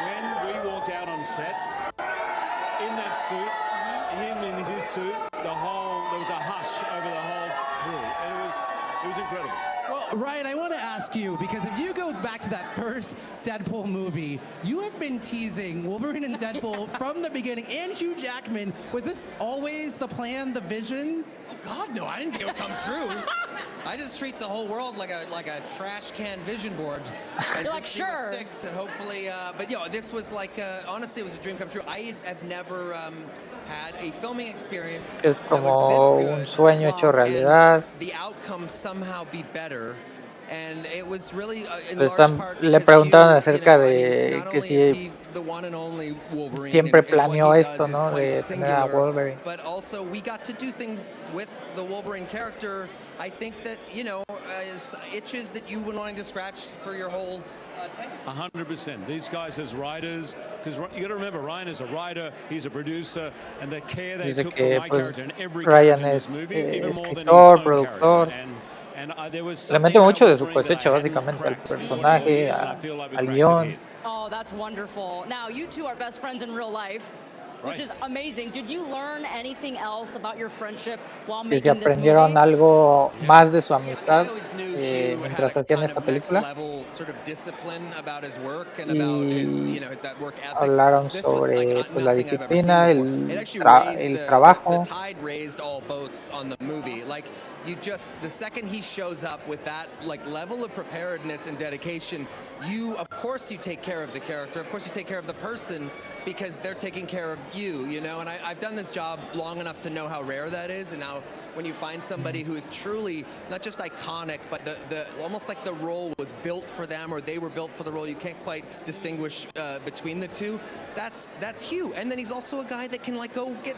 Speaker 12: when we walked out on set, in that suit, him in his suit, there was a hush over the whole crew, and it was incredible.
Speaker 2: Well, Ryan, I want to ask you, because if you go back to that first Deadpool movie, you have been teasing Wolverine and Deadpool from the beginning, and Hugh Jackman. Was this always the plan, the vision?
Speaker 17: Oh God, no! I didn't think it would come true. I just treat the whole world like a trash can vision board, and
Speaker 4: You're
Speaker 17: just
Speaker 4: like,
Speaker 17: see
Speaker 4: sure.
Speaker 17: what sticks, and hopefully. But this was like honestly, it was a dream come true. I have never had a filming experience
Speaker 1: Es
Speaker 17: that was
Speaker 1: como
Speaker 17: this
Speaker 1: un
Speaker 17: good,
Speaker 1: sueño hecho
Speaker 17: and
Speaker 1: realidad.
Speaker 17: the outcome somehow be better. And it was really in
Speaker 1: Le
Speaker 17: large part
Speaker 1: le
Speaker 17: because
Speaker 1: preguntaban
Speaker 17: Hugh,
Speaker 1: acerca
Speaker 17: I mean,
Speaker 1: de
Speaker 17: not
Speaker 1: que
Speaker 17: only is
Speaker 1: si
Speaker 17: he the one and only Wolverine,
Speaker 1: siempre
Speaker 17: and what
Speaker 1: planeó
Speaker 17: he
Speaker 1: esto,
Speaker 17: does is
Speaker 1: ¿no?
Speaker 17: quite
Speaker 1: De tener a
Speaker 17: singular,
Speaker 1: Wolverine.
Speaker 17: but also we got to do things with the Wolverine character. I think that is itches that you've been wanting to scratch for your whole.
Speaker 18: 100%. These guys as writers, because you got to remember, Ryan is a writer, he's a producer, and the care they
Speaker 1: Dice
Speaker 18: took
Speaker 1: que
Speaker 18: for my
Speaker 1: pues
Speaker 18: character and every
Speaker 1: Ryan
Speaker 18: character in this
Speaker 1: es
Speaker 18: movie, even more than his
Speaker 1: escritor,
Speaker 18: own
Speaker 1: productor.
Speaker 18: character. And there was
Speaker 1: Le
Speaker 18: something
Speaker 1: mete mucho
Speaker 18: about
Speaker 1: de su
Speaker 18: Wolverine that I
Speaker 1: cosecha,
Speaker 18: hadn't
Speaker 1: básicamente, al
Speaker 18: cracked in 20
Speaker 1: personaje,
Speaker 18: years, and I feel like we
Speaker 1: al
Speaker 18: cracked it
Speaker 1: guión.
Speaker 18: here.
Speaker 4: Oh, that's wonderful. Now, you two are best friends in real life, which
Speaker 18: Right.
Speaker 4: is amazing. Did you learn anything else about your friendship while
Speaker 1: Que si
Speaker 4: making this
Speaker 1: aprendieron
Speaker 4: movie?
Speaker 1: algo más de su amistad
Speaker 17: I always knew Hugh had
Speaker 1: mientras
Speaker 17: a
Speaker 1: hacían
Speaker 17: kind
Speaker 1: esta
Speaker 17: of next
Speaker 1: película.
Speaker 17: level sort of discipline about his work and about his,
Speaker 1: Y
Speaker 17: that work ethic.
Speaker 1: hablaron
Speaker 17: This was like
Speaker 1: sobre pues, la
Speaker 17: nothing I've ever seen
Speaker 1: disciplina,
Speaker 17: before. It actually raised
Speaker 1: el
Speaker 17: the
Speaker 1: trabajo.
Speaker 17: tide raised all boats on the movie. Like the second he shows up with that like level of preparedness and dedication, of course you take care of the character, of course you take care of the person, because they're taking care of you, and I've done this job long enough to know how rare that is, and now when you find somebody who is truly not just iconic, but the almost like the role was built for them or they were built for the role, you can't quite distinguish between the two. That's Hugh, and then he's also a guy that can like go get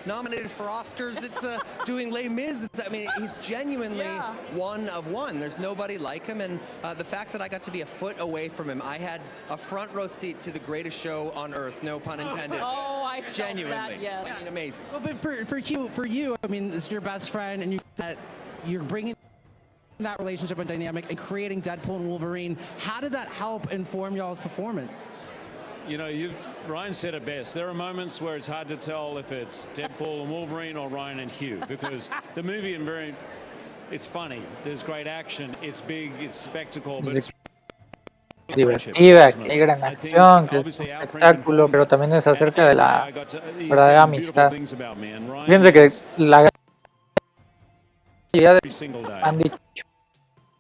Speaker 17: nominated for Oscars at doing Les Mis. I mean, he's genuinely one of one. There's nobody like him, and the fact that I got to be a foot away from him, I had a front row seat to the greatest show on earth. No pun intended.
Speaker 4: Oh, I felt
Speaker 17: Genuinely.
Speaker 4: that, yes.
Speaker 17: I mean, amazing.
Speaker 2: Well, but for you, I mean, it's your best friend, and you're bringing that relationship and dynamic and creating Deadpool and Wolverine. How did that help inform y'all's performance?
Speaker 18: Ryan said it best. There are moments where it's hard to tell if it's Deadpool and Wolverine or Ryan and Hugh, because the movie it's funny. There's great action. It's big. It's spectacle. But it's
Speaker 1: divertida, que hay gran acción, que es un espectáculo, pero también es acerca de la verdadera amistad. Fíjense que la mayoría han dicho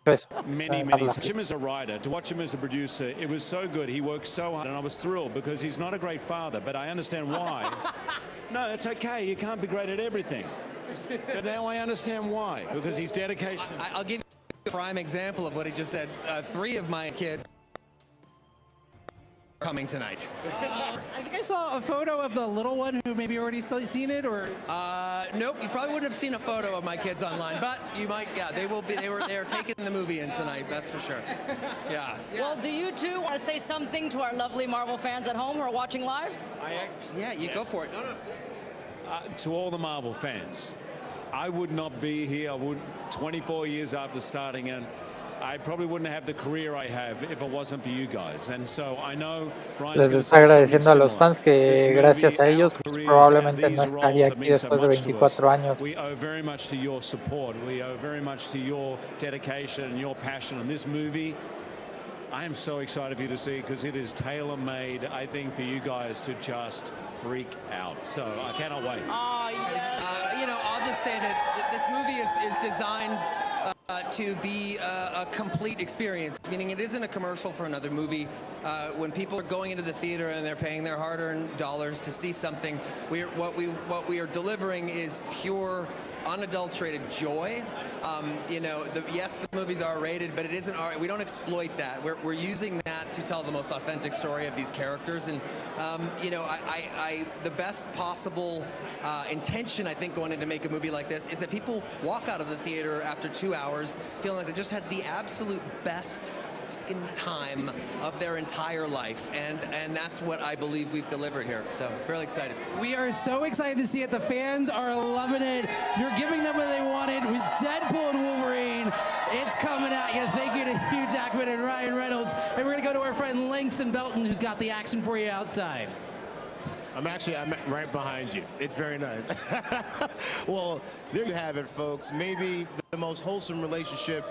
Speaker 1: eso.
Speaker 18: Many. To him as a writer, to watch him as a producer, it was so good. He worked so hard, and I was thrilled because he's not a great father, but I understand why. No, it's okay. You can't be great at everything. But now I understand why, because he's dedication.
Speaker 17: I'll give you a prime example of what he just said. 3 of my kids coming tonight.
Speaker 2: I think I saw a photo of the little one who maybe already seen it, or
Speaker 17: nope, you probably wouldn't have seen a photo of my kids online, but you might. Yeah, they will be. They're taking the movie in tonight. That's for sure. Yeah.
Speaker 4: Well, do you two want to say something to our lovely Marvel fans at home who are watching live?
Speaker 17: Yeah, you go for it. No, please.
Speaker 18: To all the Marvel fans, I would not be here. 24 years after starting, and I probably wouldn't have the career I have if it wasn't for you guys. And so I know
Speaker 1: Les está agradeciendo a los fans que gracias a ellos pues, probablemente no estaría aquí después de 24 años.
Speaker 18: We owe very much to your support. We owe very much to your dedication and your passion. And this movie, I am so excited for you to see, because it is tailor-made, I think, for you guys to just freak out. So I cannot wait.
Speaker 4: Oh, yes.
Speaker 17: I'll just say that this movie is designed to be a complete experience, meaning it isn't a commercial for another movie. When people are going into the theater and they're paying their hard-earned dollars to see something, what we are delivering is pure, unadulterated joy. Yes, the movies are rated, but it isn't. We don't exploit that. We're using that to tell the most authentic story of these characters. And the best possible intention, I think, going in to make a movie like this is that people walk out of the theater after 2 hours feeling like they just had the absolute best time of their entire life, and that's what I believe we've delivered here. So really excited.
Speaker 2: We are so excited to see it. The fans are loving it. You're giving them what they wanted with Deadpool and Wolverine. It's coming at you. Thank you to Hugh Jackman and Ryan Reynolds. And we're gonna go to our friend Langston Belton, who's got the action for you outside.
Speaker 5: I'm right behind you. It's very nice. Well, there you have it, folks. Maybe the most wholesome relationship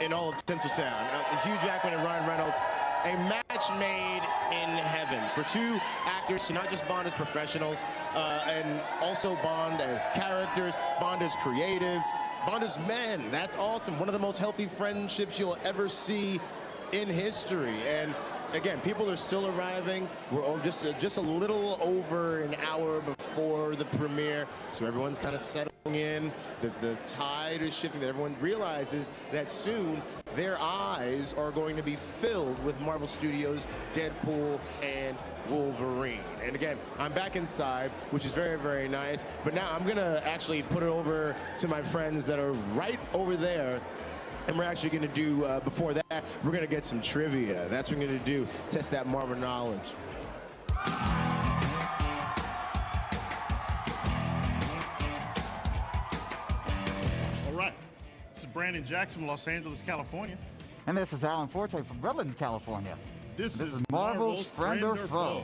Speaker 5: in all of Tinseltown. Hugh Jackman and Ryan Reynolds, a match made in heaven for two actors to not just bond as professionals and also bond as characters, bond as creatives, bond as men. That's awesome. One of the most healthy friendships you'll ever see in history. And again, people are still arriving. We're just a little over an hour before the premiere, so everyone's kind of settling in. The tide is shifting, that everyone realizes that soon their eyes are going to be filled with Marvel Studios' Deadpool and Wolverine. And again, I'm back inside, which is very, very nice. But now I'm going to actually put it over to my friends that are right over there. And we're actually going to do, before that, we're going to get some trivia. That's what we're going to do, test that Marvel knowledge.
Speaker 19: All right. This is Brandon Jackson from Los Angeles, California.
Speaker 20: And this is Alan Forte from Redlands, California.
Speaker 19: This
Speaker 20: is Marvel's Friend or Foe.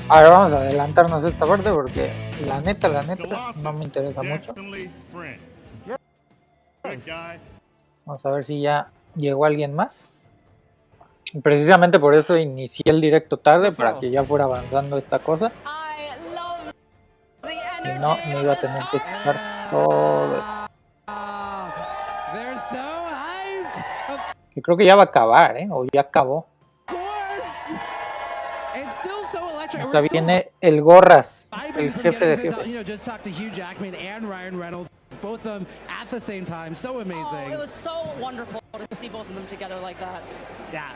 Speaker 1: A ver, vamos a adelantarnos esta parte porque la neta, no me interesa mucho. Vamos a ver si ya llegó alguien más. Y precisamente por eso inicié el directo tarde, para que ya fuera avanzando esta cosa. Y no me iba a tener que quitar todo esto. Que creo que ya va a acabar, o ya acabó. Acá viene el Gorras, el jefe de jefes.
Speaker 2: You know, just talk to Hugh Jackman and Ryan Reynolds, both of them at the same time. So amazing.
Speaker 4: Oh, it was so wonderful to see both of them together like that.
Speaker 2: Yeah.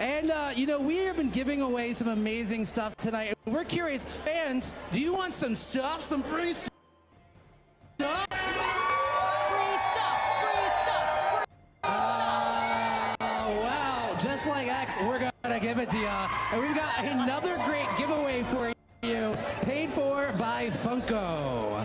Speaker 2: And, you know, we have been giving away some amazing stuff tonight. We're curious, fans, do you want some stuff, some free stuff? Well, just like X, we're going to give it to you. And we've got another great giveaway for you, paid for by Funko.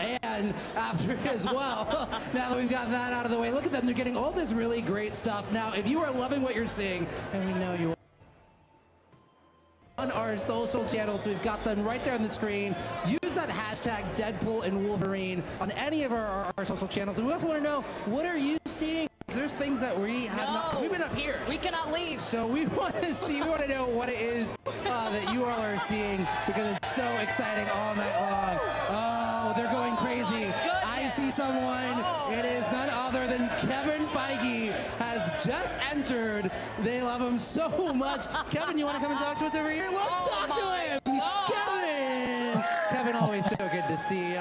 Speaker 2: And after as well, now that we've got that out of the way, look at them, they're getting all this really great stuff. Now, if you are loving what you're seeing, and we know you are, on our social channels, we've got them right there on the screen. Use that hashtag Deadpool and Wolverine on any of our social channels. And we also want to know, what are you seeing? There's things that we have not, we've been up here.
Speaker 4: We cannot leave.
Speaker 2: So we want to see, we want to know what it is that you all are seeing, because it's so exciting all night long. Oh, they're going crazy. I see someone. It is none other than Kevin Feige has just entered. They love him so much. Kevin, you want to come and talk to us over here? Let's talk to him. Kevin. Kevin, always so good to see.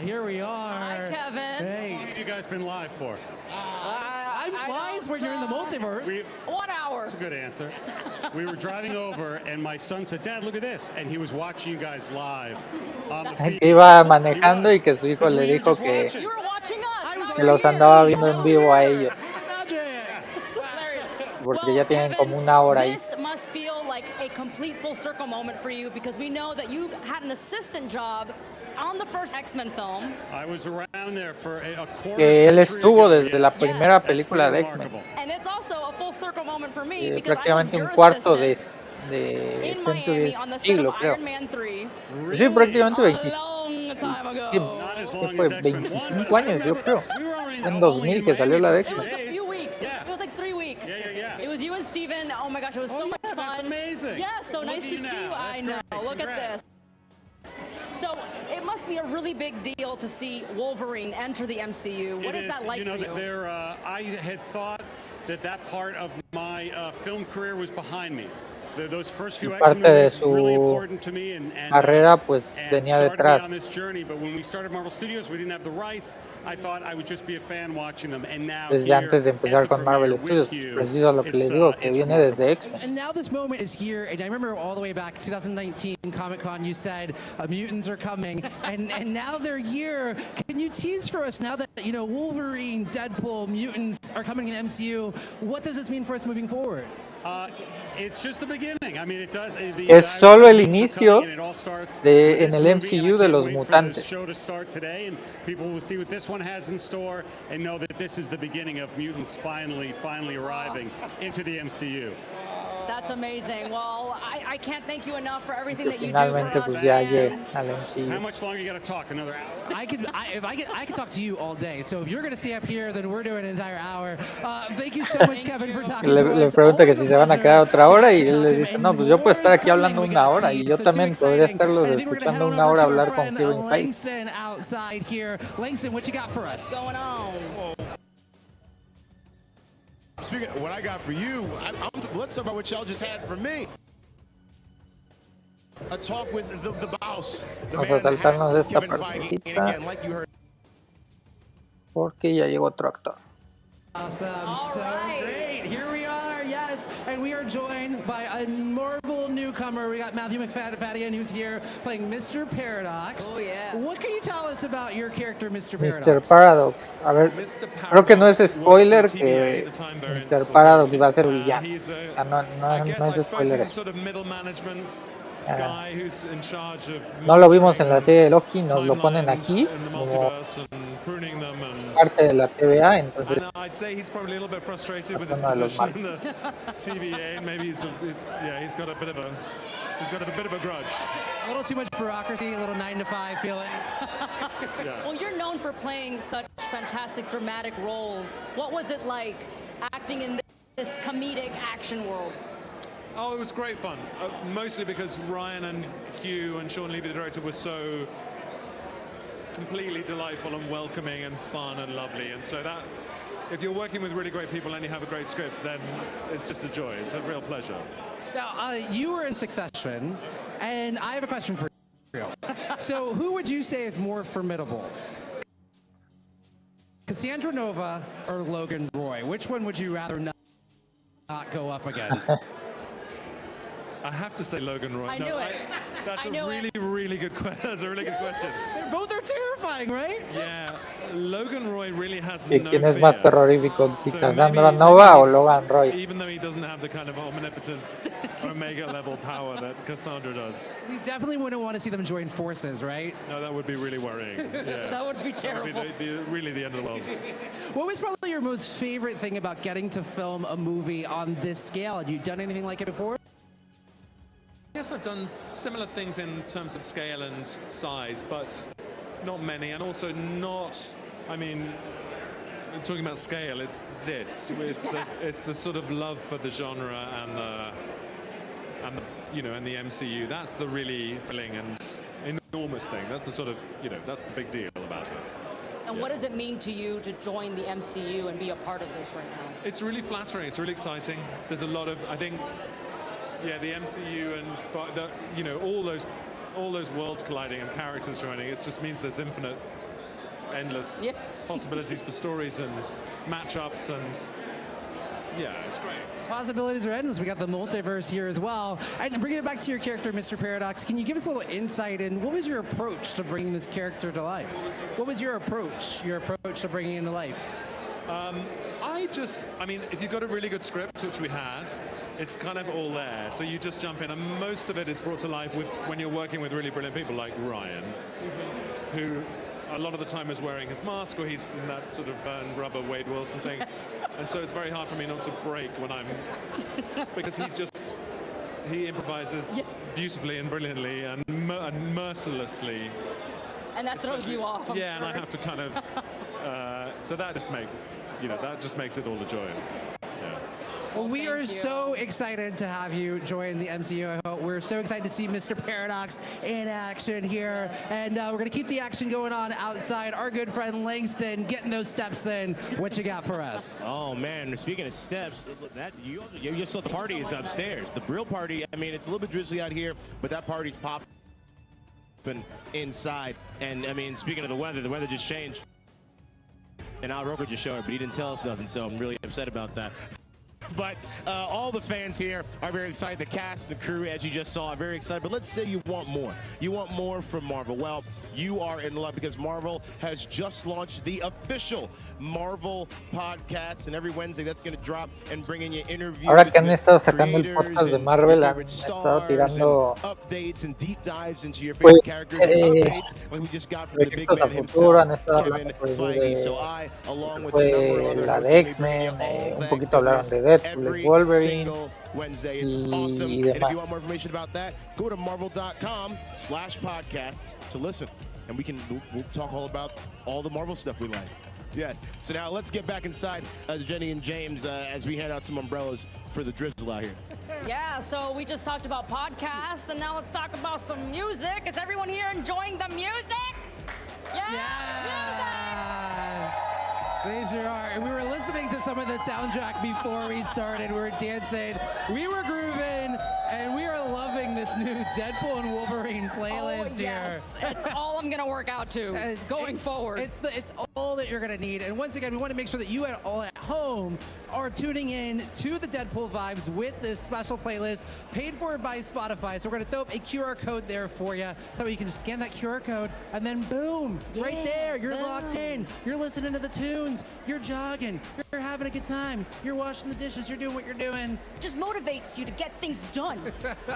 Speaker 2: Here we are.
Speaker 4: Hi, Kevin.
Speaker 2: Hey.
Speaker 15: How long have you guys been live for?
Speaker 2: Time flies when you're in the multiverse.
Speaker 4: 1 hour.
Speaker 15: That's a good answer. We were driving over, and my son said, "Dad, look at this," and he was watching you guys live on the feed.
Speaker 1: Que iba manejando y que su hijo le dijo que los andaba viendo en vivo a ellos. Porque ya tienen como una hora ahí.
Speaker 4: This must feel like a complete full circle moment for you, because we know that you had an assistant job on the first X-Men film.
Speaker 15: I was around there for a quarter
Speaker 1: Que él
Speaker 15: century
Speaker 1: estuvo
Speaker 15: ago,
Speaker 1: desde la primera película de X-Men.
Speaker 4: And it's also a full circle moment for me, because I was
Speaker 1: Prácticamente
Speaker 4: your
Speaker 1: un cuarto
Speaker 4: assistant
Speaker 1: de
Speaker 4: in
Speaker 1: Century
Speaker 4: Miami on the set
Speaker 1: siglo,
Speaker 4: of
Speaker 1: creo.
Speaker 4: Iron Man 3.
Speaker 1: Sí, prácticamente
Speaker 4: Long time ago.
Speaker 1: ¿qué fue? 25 años, yo creo. En 2000 que salió la de
Speaker 4: It was
Speaker 1: X-Men.
Speaker 4: a few weeks. It was like 3 weeks. It was you and Steven. Oh my gosh, it was so much fun.
Speaker 15: That's amazing.
Speaker 4: Yeah, so nice to see you. I know. Look at this. So it must be a really big deal to see Wolverine enter the MCU. What is that like for you?
Speaker 15: I had thought that part of my film career was behind me. Those first few
Speaker 1: Parte de su
Speaker 15: really important to me, and
Speaker 1: carrera pues venía
Speaker 15: started me
Speaker 1: detrás.
Speaker 15: on this journey. But when we started Marvel Studios, we didn't have the rights. I thought I would just be a fan watching them, and now
Speaker 1: Desde antes de empezar con Marvel Studios, preciso lo que les digo, que viene desde X-Men.
Speaker 2: And now this moment is here, and I remember all the way back 2019 Comic-Con, you said mutants are coming, and now they're here. Can you tease for us now that, you know, Wolverine, Deadpool, mutants are coming in the MCU? What does this mean for us moving forward?
Speaker 15: It's just the beginning. I mean, it does.
Speaker 1: Es solo el inicio en el MCU de los mutantes.
Speaker 15: Show to start today, and people will see what this one has in store and know that this is the beginning of mutants finally arriving into the MCU.
Speaker 4: That's amazing. Well, I can't thank you enough for everything that you do for
Speaker 1: Finalmente,
Speaker 4: us.
Speaker 1: pues ya llegué al
Speaker 15: How
Speaker 1: MCU.
Speaker 15: much longer you got to talk? Another hour?
Speaker 2: I could talk to you all day. So if you're going to stay up here, then we're doing an entire hour. Thank you so much, Kevin, for talking to
Speaker 1: Le
Speaker 2: us.
Speaker 1: pregunta que
Speaker 2: Always
Speaker 1: si
Speaker 2: a
Speaker 1: se van a
Speaker 2: pleasure
Speaker 1: quedar otra hora
Speaker 2: to
Speaker 1: y
Speaker 2: get to
Speaker 1: él
Speaker 2: talk
Speaker 1: le
Speaker 2: to him.
Speaker 1: dice,
Speaker 2: And
Speaker 1: no, pues yo puedo estar
Speaker 2: more is
Speaker 1: aquí hablando
Speaker 2: coming. We
Speaker 1: una
Speaker 2: got
Speaker 1: hora y yo
Speaker 2: so
Speaker 1: también
Speaker 2: too
Speaker 1: podría
Speaker 2: exciting.
Speaker 1: estarlos
Speaker 2: And I think we're gonna head
Speaker 1: escuchando
Speaker 2: on
Speaker 1: una
Speaker 2: over
Speaker 1: hora
Speaker 2: to our
Speaker 1: hablar con
Speaker 2: friend
Speaker 1: Kevin Feige.
Speaker 2: Langston outside here. Langston, what you got for us?
Speaker 4: What's going on?
Speaker 5: Speaking of what I got for you, let's talk about what y'all just had for me. A talk with the boss, the
Speaker 1: Vamos
Speaker 5: man
Speaker 1: a saltarnos
Speaker 5: hat,
Speaker 1: esta
Speaker 5: Kevin Feige. And
Speaker 1: partecita
Speaker 5: again, like you heard.
Speaker 1: porque ya llegó otro actor.
Speaker 2: Awesome. So great. Here we are, yes. And we are joined by a Marvel newcomer. We got Matthew McFadden, who's here playing Mr. Paradox.
Speaker 4: Oh, yeah.
Speaker 2: What can you tell us about your character, Mr. Paradox?
Speaker 1: Mr. Paradox. A ver, creo que no es spoiler que Mr. Paradox va a ser villano. No es spoiler eso. No lo vimos en la serie de Loki, nos lo ponen aquí como parte de la TVA, entonces
Speaker 21: I'd say he's probably a little bit frustrated with his
Speaker 1: uno de los
Speaker 21: position
Speaker 1: malos.
Speaker 21: in the TVA, and maybe he's got a bit of a grudge.
Speaker 2: A little too much bureaucracy, a little 9 to 5 feeling.
Speaker 4: Well, you're known for playing such fantastic dramatic roles. What was it like acting in this comedic action world?
Speaker 21: Oh, it was great fun. Mostly because Ryan and Hugh and Sean Levy, the director, were so completely delightful and welcoming and fun and lovely. And so that, if you're working with really great people and you have a great script, then it's just a joy. It's a real pleasure.
Speaker 2: Now, you were in Succession, and I have a question for you. So who would you say is more formidable? Cassandra Nova or Logan Roy? Which one would you rather not go up against?
Speaker 21: I have to say Logan Roy.
Speaker 4: I knew it.
Speaker 21: That's
Speaker 4: I
Speaker 21: a
Speaker 4: knew
Speaker 21: really good question. That's a really good question.
Speaker 2: Both are terrifying, right?
Speaker 21: Yeah, Logan Roy really has
Speaker 1: ¿Y
Speaker 21: no
Speaker 1: quién es
Speaker 21: fear.
Speaker 1: más terrorífico, si
Speaker 21: So
Speaker 1: Cassandra
Speaker 21: maybe
Speaker 1: Nova o
Speaker 21: he's-
Speaker 1: Logan Roy?
Speaker 21: Even though he doesn't have the kind of omnipotent Omega level power that Cassandra does.
Speaker 2: We definitely wouldn't want to see them join forces, right?
Speaker 21: No, that would be really worrying. Yeah.
Speaker 4: That would be terrible.
Speaker 21: That would be really the end of the world.
Speaker 2: What was probably your most favorite thing about getting to film a movie on this scale? Had you done anything like it before?
Speaker 21: Yes, I've done similar things in terms of scale and size, but not many, and also not, I mean, talking about scale, it's this. It's the sort of love for the genre and the and the MCU. That's the really thrilling and enormous thing. That's the sort of, that's the big deal about it.
Speaker 4: And what does it mean to you to join the MCU and be a part of this right now?
Speaker 21: It's really flattering. It's really exciting. There's a lot of, I think, the MCU and all those worlds colliding and characters joining. It just means there's infinite, endless possibilities for stories and matchups, and it's great.
Speaker 2: Possibilities are endless. We got the multiverse here as well. And bringing it back to your character, Mr. Paradox, can you give us a little insight in what was your approach to bringing this character to life? What was your approach to bringing it to life?
Speaker 21: I mean, if you've got a really good script, which we had, it's kind of all there. So you just jump in, and most of it is brought to life when you're working with really brilliant people like Ryan, who a lot of the time is wearing his mask, or he's in that sort of burned rubber Wade Wilson thing. And so it's very hard for me not to break when I'm, because he improvises beautifully and brilliantly and mercilessly.
Speaker 4: And that throws you off, I'm
Speaker 21: and I
Speaker 4: sure.
Speaker 21: have to kind of, so that just makes it all a joy.
Speaker 2: Well, we are so excited to have you join the MCU. We're so excited to see Mr. Paradox in action here. And we're going to keep the action going on outside. Our good friend Langston getting those steps in. What you got for us?
Speaker 5: Oh, man. Speaking of steps, you just saw the party is upstairs. The real party, I mean, it's a little bit drizzly out here, but that party's popping inside. And, I mean, speaking of the weather just changed. And Al Roker just showed up, but he didn't tell us nothing, so I'm really upset about that. But all the fans here are very excited. The cast, the crew, as you just saw, are very excited. But let's say you want more. You want more from Marvel. Well, you are in love because Marvel has just launched the official Marvel podcast. And every Wednesday that's going to drop and bring in you interviews.
Speaker 1: Ahora que han estado sacando el podcast de Marvel, han estado tirando
Speaker 5: updates and deep dives into your favorite characters and updates like we just got from the big man
Speaker 1: futuro, han
Speaker 5: himself,
Speaker 1: estado
Speaker 5: Kevin
Speaker 1: hablando
Speaker 5: Feige. So I, along with a
Speaker 1: fue
Speaker 5: number of other
Speaker 1: la
Speaker 5: hosts,
Speaker 1: de
Speaker 5: will be bringing
Speaker 1: X-Men,
Speaker 5: you all
Speaker 1: un
Speaker 5: that
Speaker 1: poquito hablaron de
Speaker 5: goodness
Speaker 1: Deadpool,
Speaker 5: every
Speaker 1: Wolverine.
Speaker 5: single Wednesday. It's awesome. And if you want more information about that, go to marvel.com/podcasts to listen. And we'll talk all about all the Marvel stuff we like. Yes. So now let's get back inside Jenny and James as we hand out some umbrellas for the drizzle out here.
Speaker 4: Yeah, so we just talked about podcasts, and now let's talk about some music. Is everyone here enjoying the music?
Speaker 2: They sure are. And we were listening to some of the soundtrack before we started. We were dancing, we were grooving, and we are loving this new Deadpool and Wolverine playlist
Speaker 4: yes.
Speaker 2: here.
Speaker 4: It's all I'm gonna work out to going forward.
Speaker 2: It's all that you're gonna need. And once again, we want to make sure that you all at home are tuning in to the Deadpool vibes with this special playlist paid for by Spotify. So we're gonna throw up a QR code there for you, so you can just scan that QR code, and then boom, right there, you're locked in. You're listening to the tunes. You're jogging. You're having a good time. You're washing the dishes. You're doing what you're doing.
Speaker 4: Just motivates you to get things done.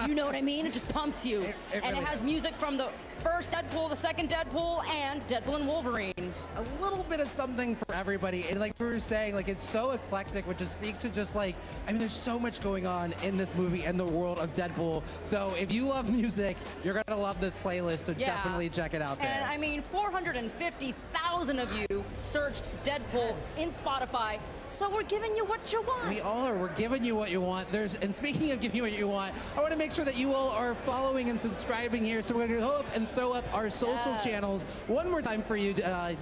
Speaker 4: You know what I mean? It just pumps you. And
Speaker 2: really
Speaker 4: it has music from the first Deadpool, the second Deadpool, and Deadpool and Wolverine.
Speaker 2: A little bit of something for everybody. And like we were saying, like, it's so eclectic, which just speaks to just like, I mean, there's so much going on in this movie and the world of Deadpool. So if you love music, you're going to love this playlist. So definitely check it out there.
Speaker 4: And I mean, 450,000 of you searched Deadpool in Spotify. So we're giving you what you want.
Speaker 2: We are. We're giving you what you want. And speaking of giving you what you want, I want to make sure that you all are following and subscribing here. So we're going to go up and throw up our social channels one more time for you.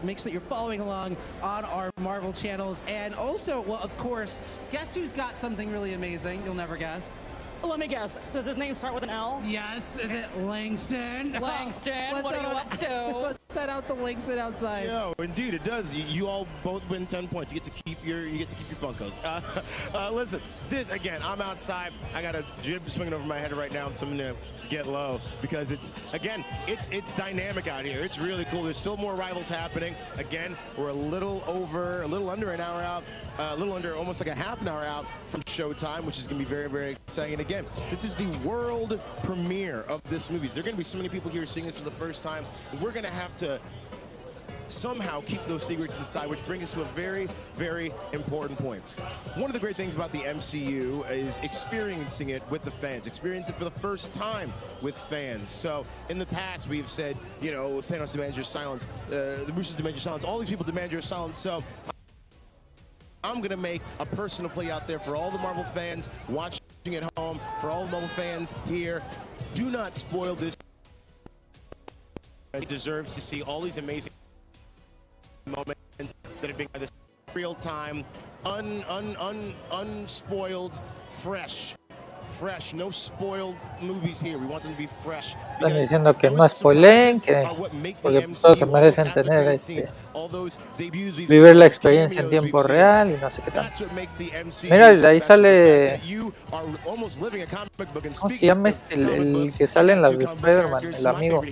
Speaker 2: Make sure that you're following along on our Marvel channels. And also, well, of course, guess who's got something really amazing? You'll never guess.
Speaker 4: Let me guess. Does his name start with an L?
Speaker 2: Yes. Is it Langston?
Speaker 4: Langston, what are you up to?
Speaker 2: Let's head out to Langston outside.
Speaker 5: Yo, indeed, it does. You all both win 10 points. You get to keep your Funkos. Listen, this again. I'm outside. I got a jib swinging over my head right now, so I'm gonna get low because it's dynamic out here. It's really cool. There's still more rivals happening. Again, we're a little under an hour out. A little under, almost like a half an hour out from showtime, which is going to be very, very exciting. And again, this is the world premiere of this movie. There are going to be so many people here seeing this for the first time. We're going to have to somehow keep those secrets inside, which brings us to a very, very important point. One of the great things about the MCU is experiencing it with the fans, experiencing it for the first time with fans. So in the past, we've said, you know, Thanos demands your silence, the Russos demand your silence, all these people demand your silence. So I'm going to make a personal plea out there for all the Marvel fans watching at home, for all the Marvel fans here. Do not spoil this. It deserves to see all these amazing moments that have been this real-time, unspoiled, fresh, no spoiled movies here. We want them to be fresh.
Speaker 1: Están diciendo que no spoileen, que porque todos se merecen tener vivir la experiencia en tiempo real y no sé qué tal. Mira, ahí sale, ¿cómo se llama el que sale en las de Spider-Man, el amigo?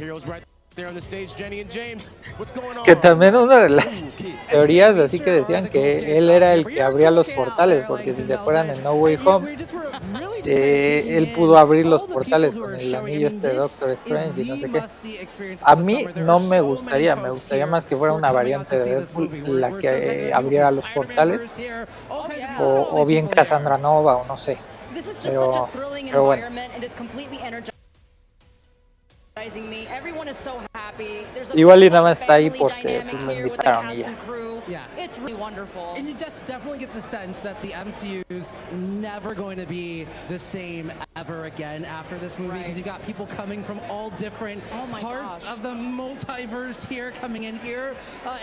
Speaker 1: Que también una de las teorías así que decían que él era el que abría los portales, porque si se acuerdan en No Way Home, él pudo abrir los portales con el anillo de Doctor Strange y no sé qué. A mí no me gustaría más que fuera una variante de Deadpool la que abriera los portales, o bien Cassandra Nova o no sé, pero bueno. Igual y nada más está ahí porque pues, lo invitaron y ya.
Speaker 2: Yeah, it's really wonderful. And you just definitely get the sense that the MCU's never going to be the same ever again after this movie, because you got people coming from all different parts of the multiverse here, coming in here.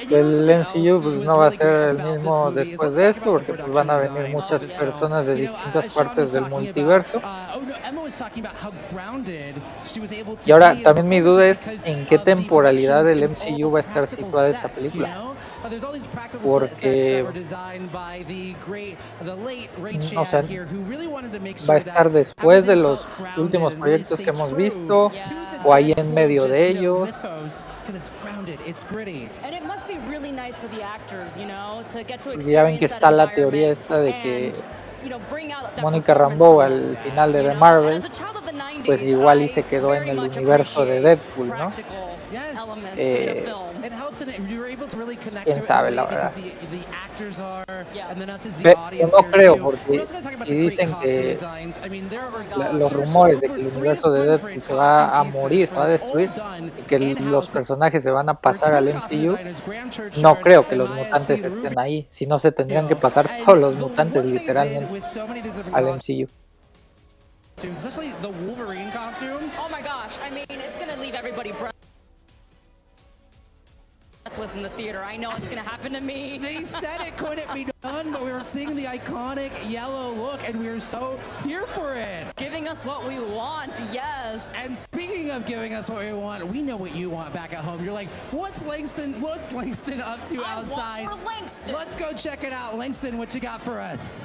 Speaker 1: El MCU pues, no va a ser el mismo después de esto, porque pues, van a venir muchas personas de distintas partes del multiverso. Y ahora también mi duda es en qué temporalidad del MCU va a estar situada esta película. Porque o sea, va a estar después de los últimos proyectos que hemos visto o ahí en medio de ellos. Y ya ven que está la teoría esta de que Mónica Rambeau al final de The Marvel pues igual y se quedó en el universo de Deadpool, ¿no?
Speaker 2: it helps in it. You're able to really connect
Speaker 1: Quién
Speaker 2: to
Speaker 1: sabe,
Speaker 2: it in
Speaker 1: la
Speaker 2: a way because
Speaker 1: verdad.
Speaker 2: the actors are, and then us as the
Speaker 1: Yo
Speaker 2: audience
Speaker 1: no
Speaker 2: here
Speaker 1: creo,
Speaker 2: too.
Speaker 1: porque
Speaker 2: We're also going to talk about
Speaker 1: si
Speaker 2: the great
Speaker 1: dicen
Speaker 2: costume
Speaker 1: que
Speaker 2: designs. I mean, there are
Speaker 1: los
Speaker 2: there's
Speaker 1: rumores de
Speaker 2: over
Speaker 1: que el universo de
Speaker 2: 300
Speaker 1: Deadpool se va a
Speaker 2: costume
Speaker 1: morir,
Speaker 2: pieces
Speaker 1: se va a
Speaker 2: for this, all
Speaker 1: destruir
Speaker 2: done
Speaker 1: y que los
Speaker 2: in-house.
Speaker 1: personajes se van a
Speaker 2: There are
Speaker 1: pasar al
Speaker 2: two costume
Speaker 1: MCU,
Speaker 2: designers, Graham
Speaker 1: no
Speaker 2: Churchyard
Speaker 1: creo que
Speaker 2: and
Speaker 1: los
Speaker 2: Maya
Speaker 1: mutantes
Speaker 2: C.
Speaker 1: estén ahí, si no se tendrían que
Speaker 2: Rubio.
Speaker 1: pasar
Speaker 2: And
Speaker 1: todos los
Speaker 2: the
Speaker 1: mutantes
Speaker 2: what they did
Speaker 1: literalmente
Speaker 2: with so many of these different
Speaker 1: al
Speaker 2: costumes,
Speaker 1: MCU.
Speaker 2: especially the Wolverine costume.
Speaker 4: Oh my gosh, I mean, it's gonna leave everybody breathless in the theater. I know it's gonna happen to me.
Speaker 2: They said it couldn't be done, but we were seeing the iconic yellow look, and we were so here for it.
Speaker 4: Giving us what we want, yes.
Speaker 2: And speaking of giving us what we want, we know what you want back at home. You're like, what's Langston up to outside?
Speaker 4: I want more Langston.
Speaker 2: Let's go check it out. Langston, what you got for us?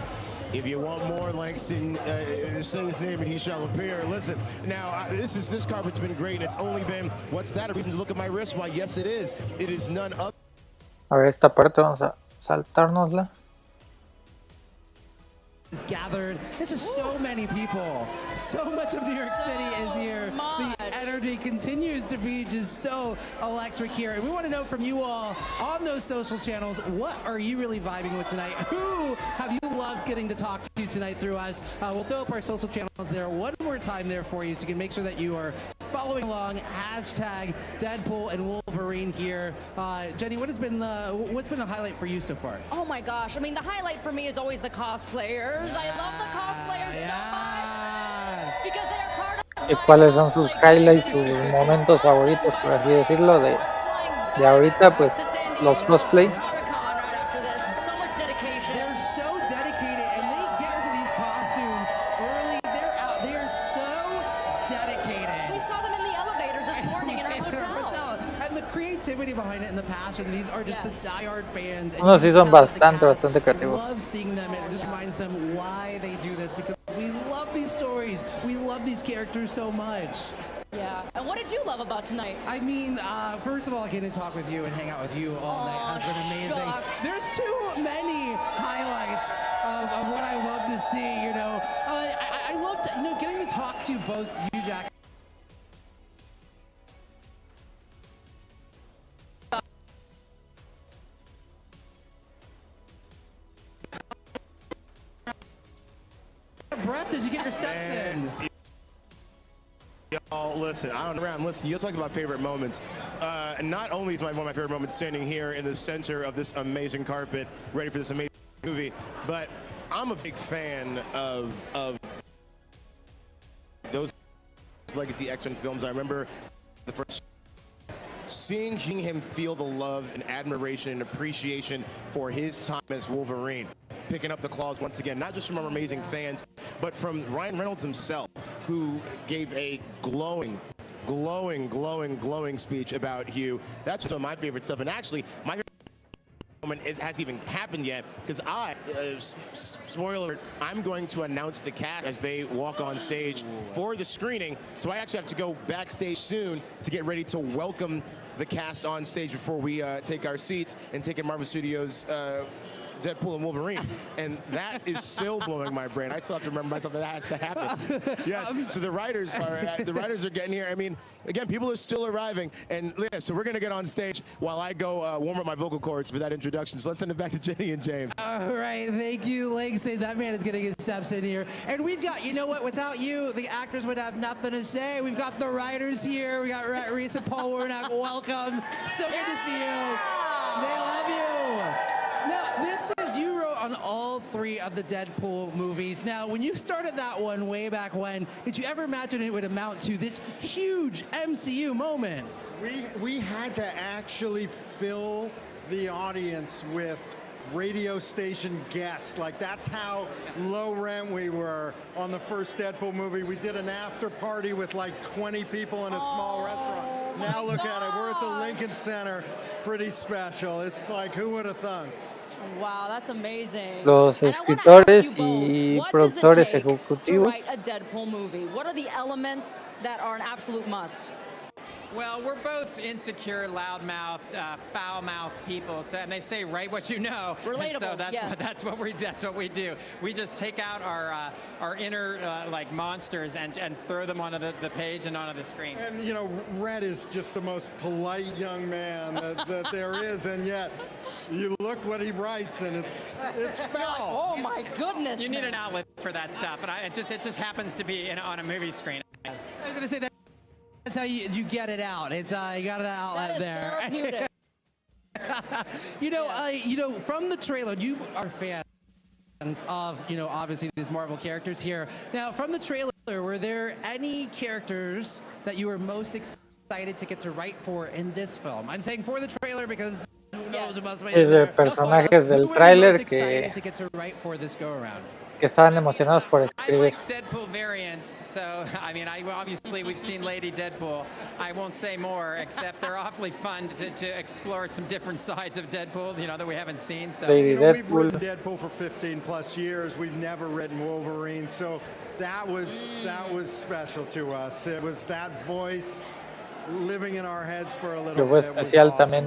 Speaker 5: If you want more, Langston, say his name and he shall appear. Listen, now this carpet's been great. And it's only been, what's that? A reason to look at my wrist? Why, yes, it is. It is none other.
Speaker 1: A ver, esta parte vamos a saltárnosla.
Speaker 2: Is gathered. This is so many people. So much of New York City is here. The energy continues to be just so electric here. And we want to know from you all on those social channels, what are you really vibing with tonight? Who have you loved getting to talk to tonight through us? We'll throw up our social channels there one more time there for you so you can make sure that you are following along. Hashtag Deadpool and Wolverine here. Jenny, what's been a highlight for you so far?
Speaker 4: Oh my gosh, I mean, the highlight for me is always the cosplayers. I love the cosplayers so much because they are part of
Speaker 1: ¿Y cuáles son sus highlights, sus momentos favoritos, por así decirlo, de ahorita? Pues los cosplay.
Speaker 2: They're so dedicated, and they get into these costumes early. They're out. They are so dedicated.
Speaker 4: We saw them in the elevators this morning in our hotel.
Speaker 2: And the creativity behind it and the passion. These are just the diehard fans. And
Speaker 1: Unos
Speaker 2: you
Speaker 1: sí
Speaker 2: can
Speaker 1: son
Speaker 2: tell that the
Speaker 1: bastante
Speaker 2: cast
Speaker 1: creativos.
Speaker 2: love seeing them, and it just reminds them why they do this, because we love these stories. We love these characters so much.
Speaker 4: Yeah. And what did you love about tonight?
Speaker 2: I mean, first of all, getting to talk with you and hang out with you all night has been amazing.
Speaker 4: Shucks.
Speaker 2: There's too many highlights of what I love to see, you know. I loved, getting to talk to both you, Jack. Breath, did you get your steps in?
Speaker 5: Y'all, listen, I don't know around. Listen, you talk about favorite moments. Not only is one of my favorite moments standing here in the center of this amazing carpet, ready for this amazing movie, but I'm a big fan of those legacy X-Men films. I remember the first seeing him feel the love and admiration and appreciation for his time as Wolverine, picking up the claws once again, not just from our amazing fans, but from Ryan Reynolds himself, who gave a glowing speech about Hugh. That's some of my favorite stuff. And actually, my favorite moment hasn't even happened yet, because spoiler, I'm going to announce the cast as they walk on stage for the screening. So I actually have to go backstage soon to get ready to welcome the cast on stage before we take our seats and take in Marvel Studios Deadpool and Wolverine, and that is still blowing my brain. I still have to remember myself that has to happen. Yeah, so the writers are getting here. I mean, again, people are still arriving, and yeah, so we're gonna get on stage while I go warm up my vocal cords for that introduction. So let's send it back to Jenny and James.
Speaker 2: All right, thank you, Langston. That man is getting his steps in here, and we've got, you know what? Without you, the actors would have nothing to say. We've got the writers here. We got Reese and Paul Wernick. Welcome. So good to see you. They love you. Now, this is, you wrote on all three of the Deadpool movies. Now, when you started that one way back when, did you ever imagine it would amount to this huge MCU moment?
Speaker 3: We had to actually fill the audience with radio station guests. Like, that's how low rent we were on the first Deadpool movie. We did an after party with like 20 people in a small restaurant. Now look at it, we're at the Lincoln Center. Pretty special. It's like, who would have thunk?
Speaker 4: Wow, that's amazing.
Speaker 1: Los escritores y productores ejecutivos.
Speaker 4: To write a Deadpool movie? What are the elements that are an absolute must?
Speaker 6: Well, we're both insecure, loudmouthed, foul-mouthed people, so, and they say write what you know.
Speaker 4: Relatable,
Speaker 6: And so
Speaker 4: yes.
Speaker 6: that's what we do. We just take out our inner like monsters and throw them onto the page and onto the screen.
Speaker 3: And you know, Red is just the most polite young man that there is, and yet you look what he writes, and it's foul.
Speaker 4: Oh my goodness!
Speaker 6: You need an outlet for that stuff, and it just happens to be on a movie screen.
Speaker 2: I was going to say that's how you get it out. It's you got an outlet there.
Speaker 4: Therapeutic.
Speaker 2: You know, from the trailer, you are fans of, obviously these Marvel characters here. Now, from the trailer, were there any characters that you were most excited to get to write for in this film? I'm saying for the trailer because who knows who must be in there.
Speaker 1: Personajes del
Speaker 2: Who were you
Speaker 1: tráiler
Speaker 2: most excited to get to write for this go around?
Speaker 1: Que estaban emocionados por
Speaker 6: I
Speaker 1: escribir.
Speaker 6: like Deadpool variants, so I mean, obviously we've seen Lady Deadpool. I won't say more, except they're awfully fun to explore some different sides of Deadpool, that we haven't seen. So
Speaker 3: we've written Deadpool for 15 plus years. We've never written Wolverine, so that was special to us. It was that voice living in our heads for a little
Speaker 1: Fue
Speaker 3: bit.
Speaker 1: especial también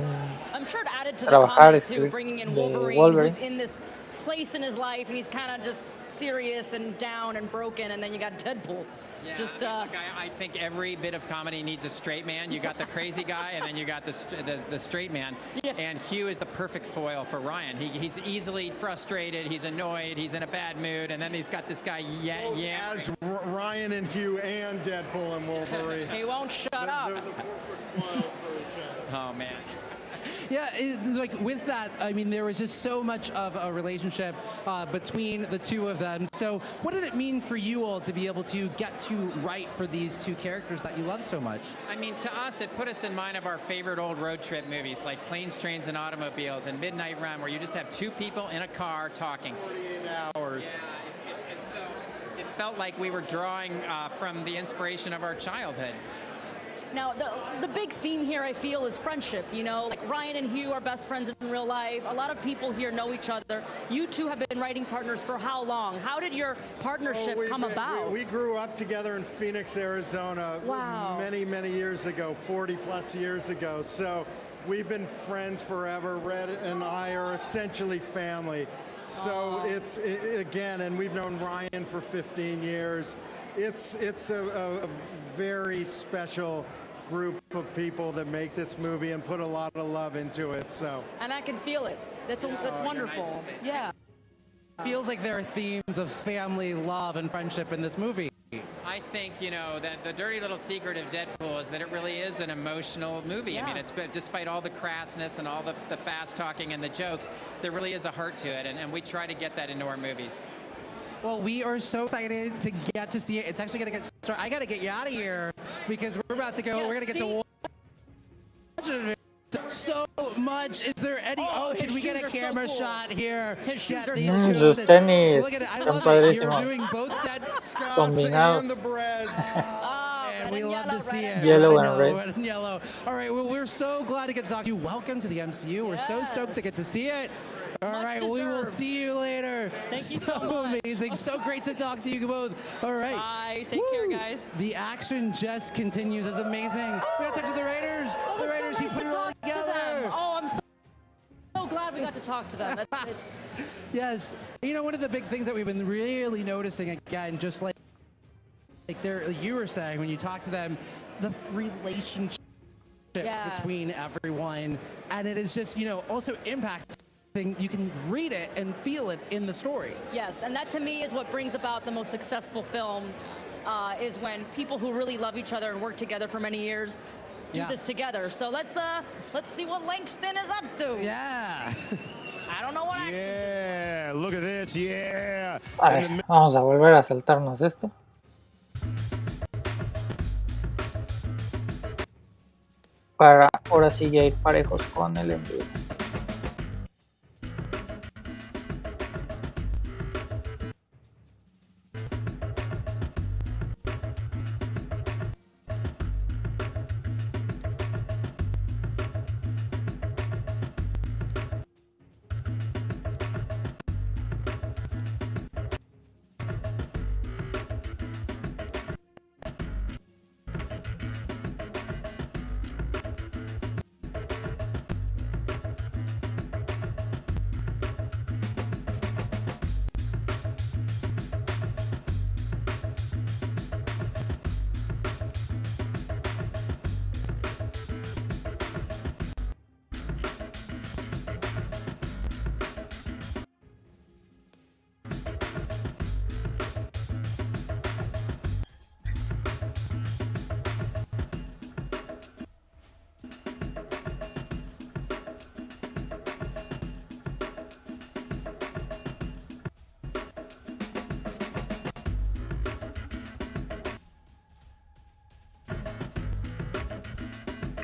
Speaker 4: I'm sure it added to the
Speaker 1: trabajar,
Speaker 4: comedy too,
Speaker 1: escribir
Speaker 4: bringing in
Speaker 1: de
Speaker 4: Wolverine, who's in this place in his life, and he's kind of just serious and down and broken, and then you got Deadpool.
Speaker 6: Yeah,
Speaker 4: Just
Speaker 6: I think every bit of comedy needs a straight man. You got the crazy guy, and then you got the straight man.
Speaker 4: Yeah.
Speaker 6: And Hugh is the perfect foil for Ryan. He's easily frustrated. He's annoyed. He's in a bad mood, and then he's got this guy.
Speaker 3: As Ryan and Hugh and Deadpool and Wolverine.
Speaker 4: He won't shut up.
Speaker 3: They're the perfect foil for each other.
Speaker 6: Oh man.
Speaker 2: Yeah, like with that, I mean, there was just so much of a relationship between the two of them. So what did it mean for you all to be able to get to write for these two characters that you love so much?
Speaker 6: I mean, to us, it put us in mind of our favorite old road trip movies like Planes, Trains, and Automobiles and Midnight Run, where you just have two people in a car talking.
Speaker 3: 48 hours.
Speaker 6: Yeah, it felt like we were drawing from the inspiration of our childhood.
Speaker 4: Now, the big theme here, I feel, is friendship. Like Ryan and Hugh are best friends in real life. A lot of people here know each other. You two have been writing partners for how long? How did your partnership come about?
Speaker 3: We grew up together in Phoenix, Arizona many, many years ago, 40 plus years ago. So we've been friends forever. Red and I are essentially family. So again, and we've known Ryan for 15 years. It's a very special group of people that make this movie and put a lot of love into it. So.
Speaker 4: And I can feel it. That's wonderful. Yeah.
Speaker 2: Feels like there are themes of family, love, and friendship in this movie.
Speaker 6: I think, that the dirty little secret of Deadpool is that it really is an emotional movie.
Speaker 4: Yeah.
Speaker 6: I mean, despite all the crassness and all the fast talking and the jokes, there really is a heart to it, and we try to get that into our movies.
Speaker 2: Well, we are so excited to get to see it. It's actually going to get started. I got to get you out of here because we're about to go.
Speaker 4: Yeah,
Speaker 2: we're going to get to watch it. So much. Is there any? Can we get a camera shot here?
Speaker 4: His shoes are
Speaker 2: these
Speaker 4: so
Speaker 2: shoes.
Speaker 4: cool.
Speaker 1: Sus tenis
Speaker 2: Look at it. I
Speaker 1: están
Speaker 2: love it. You're
Speaker 1: padrísimos.
Speaker 2: doing both dead
Speaker 1: Combinados.
Speaker 3: And the breads.
Speaker 2: and we love to see it.
Speaker 1: Yellow
Speaker 2: Red
Speaker 1: and red.
Speaker 2: Red and yellow. All right. Well, we're so glad to get to talk to you. Welcome to the MCU. We're so stoked to get to see it. All right, we will see you later.
Speaker 4: Thank you
Speaker 2: so
Speaker 4: much.
Speaker 2: amazing. So great to talk to you both. All right.
Speaker 4: Bye. Take care, guys.
Speaker 2: The action just continues. It's amazing. We got to talk to the Raiders. The Raiders, he put it all together.
Speaker 4: Oh, I'm so glad we got to talk to them. It's
Speaker 2: Yes. One of the big things that we've been really noticing, again, just like you were saying, when you talk to them, the relationship between everyone. And it is just, also impacting. You can read it and feel it in the story.
Speaker 4: Yes, and that to me is what brings about the most successful films, is when people who really love each other and work together for many years do this together. So let's see what Langston is up to.
Speaker 2: Yeah.
Speaker 4: I don't know what action.
Speaker 5: Yeah, look at this, yeah.
Speaker 1: A ver, vamos a volver a saltarnos esto. Para ahora sí ya ir parejos con el envío.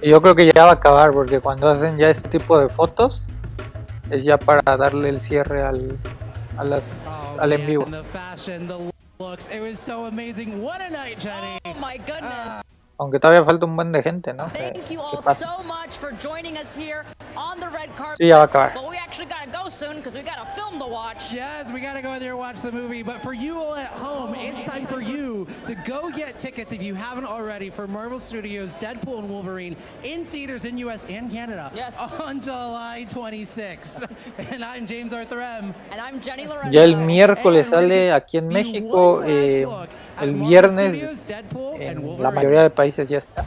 Speaker 1: Y yo creo que ya va a acabar, porque cuando hacen ya este tipo de fotos es ya para darle el cierre al en vivo.
Speaker 2: The fashion, the looks, it was so amazing. What a night, Jenny.
Speaker 4: Oh my goodness.
Speaker 1: Aunque todavía falta un buen de gente, ¿no?
Speaker 4: Thank you all
Speaker 1: pasa.
Speaker 4: so much for joining us here on the red carpet.
Speaker 1: Sí, ya va a acabar.
Speaker 4: But we actually gotta go soon because we got a film to watch.
Speaker 2: Yes, we gotta go there and watch the movie. But for you all at home, it's time for you to go get tickets if you haven't already for Marvel Studios' Deadpool and Wolverine in theaters in US and Canada on July 26th. And I'm James Arthur M.
Speaker 4: And I'm Jenny Lorenzo.
Speaker 1: Ya el miércoles sale aquí en México, el viernes en la mayoría de países ya está.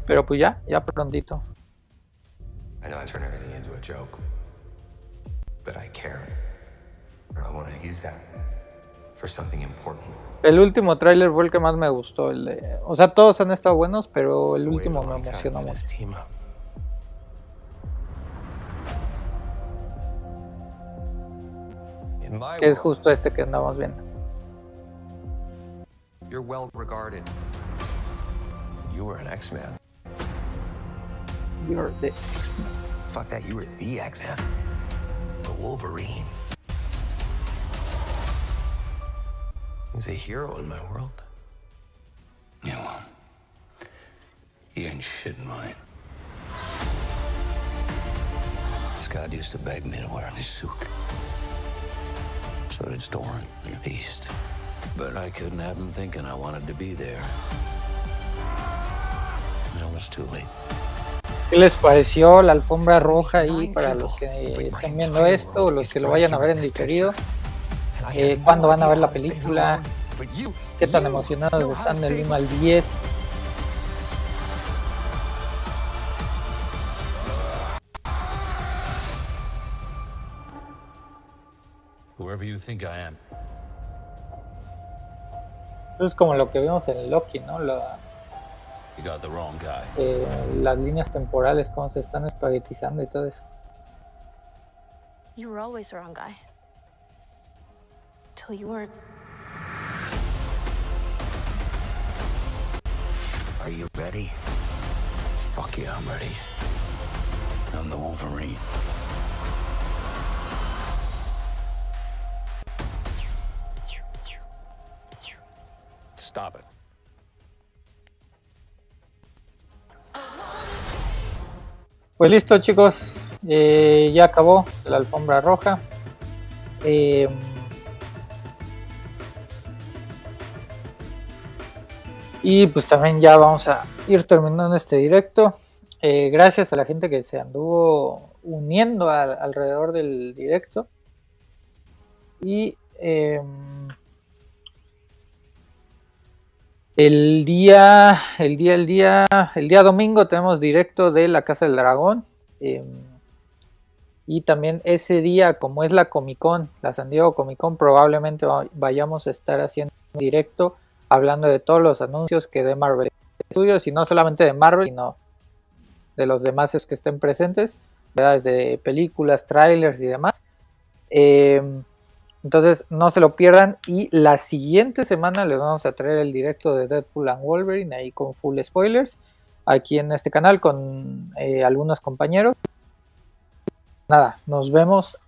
Speaker 1: Pero pues ya prontito.
Speaker 7: I know I turn everything into a joke, but I care. I want to use that for something important.
Speaker 1: El último tráiler fue el que más me gustó. O sea, todos han estado buenos, pero el último me emocionó mucho. Que es justo este que andamos viendo.
Speaker 7: You're well regarded. You were an X-Man.
Speaker 1: You're the
Speaker 7: Fuck that, you were the X-Man. The Wolverine. He's a hero in my world.
Speaker 22: Yeah, well, he ain't shit in mine.
Speaker 7: Scott used to beg me to wear this suit. So did Storm and Beast. But I couldn't have him thinking I wanted to be there. It was too late.
Speaker 1: ¿Qué les pareció la alfombra roja ahí para los que estén viendo esto o los que lo vayan a ver en diferido? ¿Cuándo van a ver la película? ¿Qué tan emocionados están del 1 al 10?
Speaker 22: Whoever you think I am.
Speaker 1: Es como lo que vimos en Loki, ¿no?
Speaker 22: You got the wrong guy.
Speaker 1: Las líneas temporales, cómo se están espaguetizando y todo eso.
Speaker 23: You were always the wrong guy. Till you weren't.
Speaker 7: Are you ready?
Speaker 22: Fuck yeah, I'm ready. I'm the Wolverine. Stop it.
Speaker 1: Pues listo, chicos, ya acabó la alfombra roja. Y pues también ya vamos a ir terminando este directo. Gracias a la gente que se anduvo uniendo alrededor del directo. Y el día domingo tenemos directo de la Casa del Dragón. Y también ese día, como es la Comic Con, la San Diego Comic Con, probablemente vayamos a estar haciendo un directo hablando de todos los anuncios que de Marvel Studios, y no solamente de Marvel, sino de los demás que estén presentes, ¿verdad? Desde películas, trailers y demás. Entonces no se lo pierdan, y la siguiente semana les vamos a traer el directo de Deadpool and Wolverine, ahí con full spoilers, aquí en este canal con algunos compañeros. Nada, nos vemos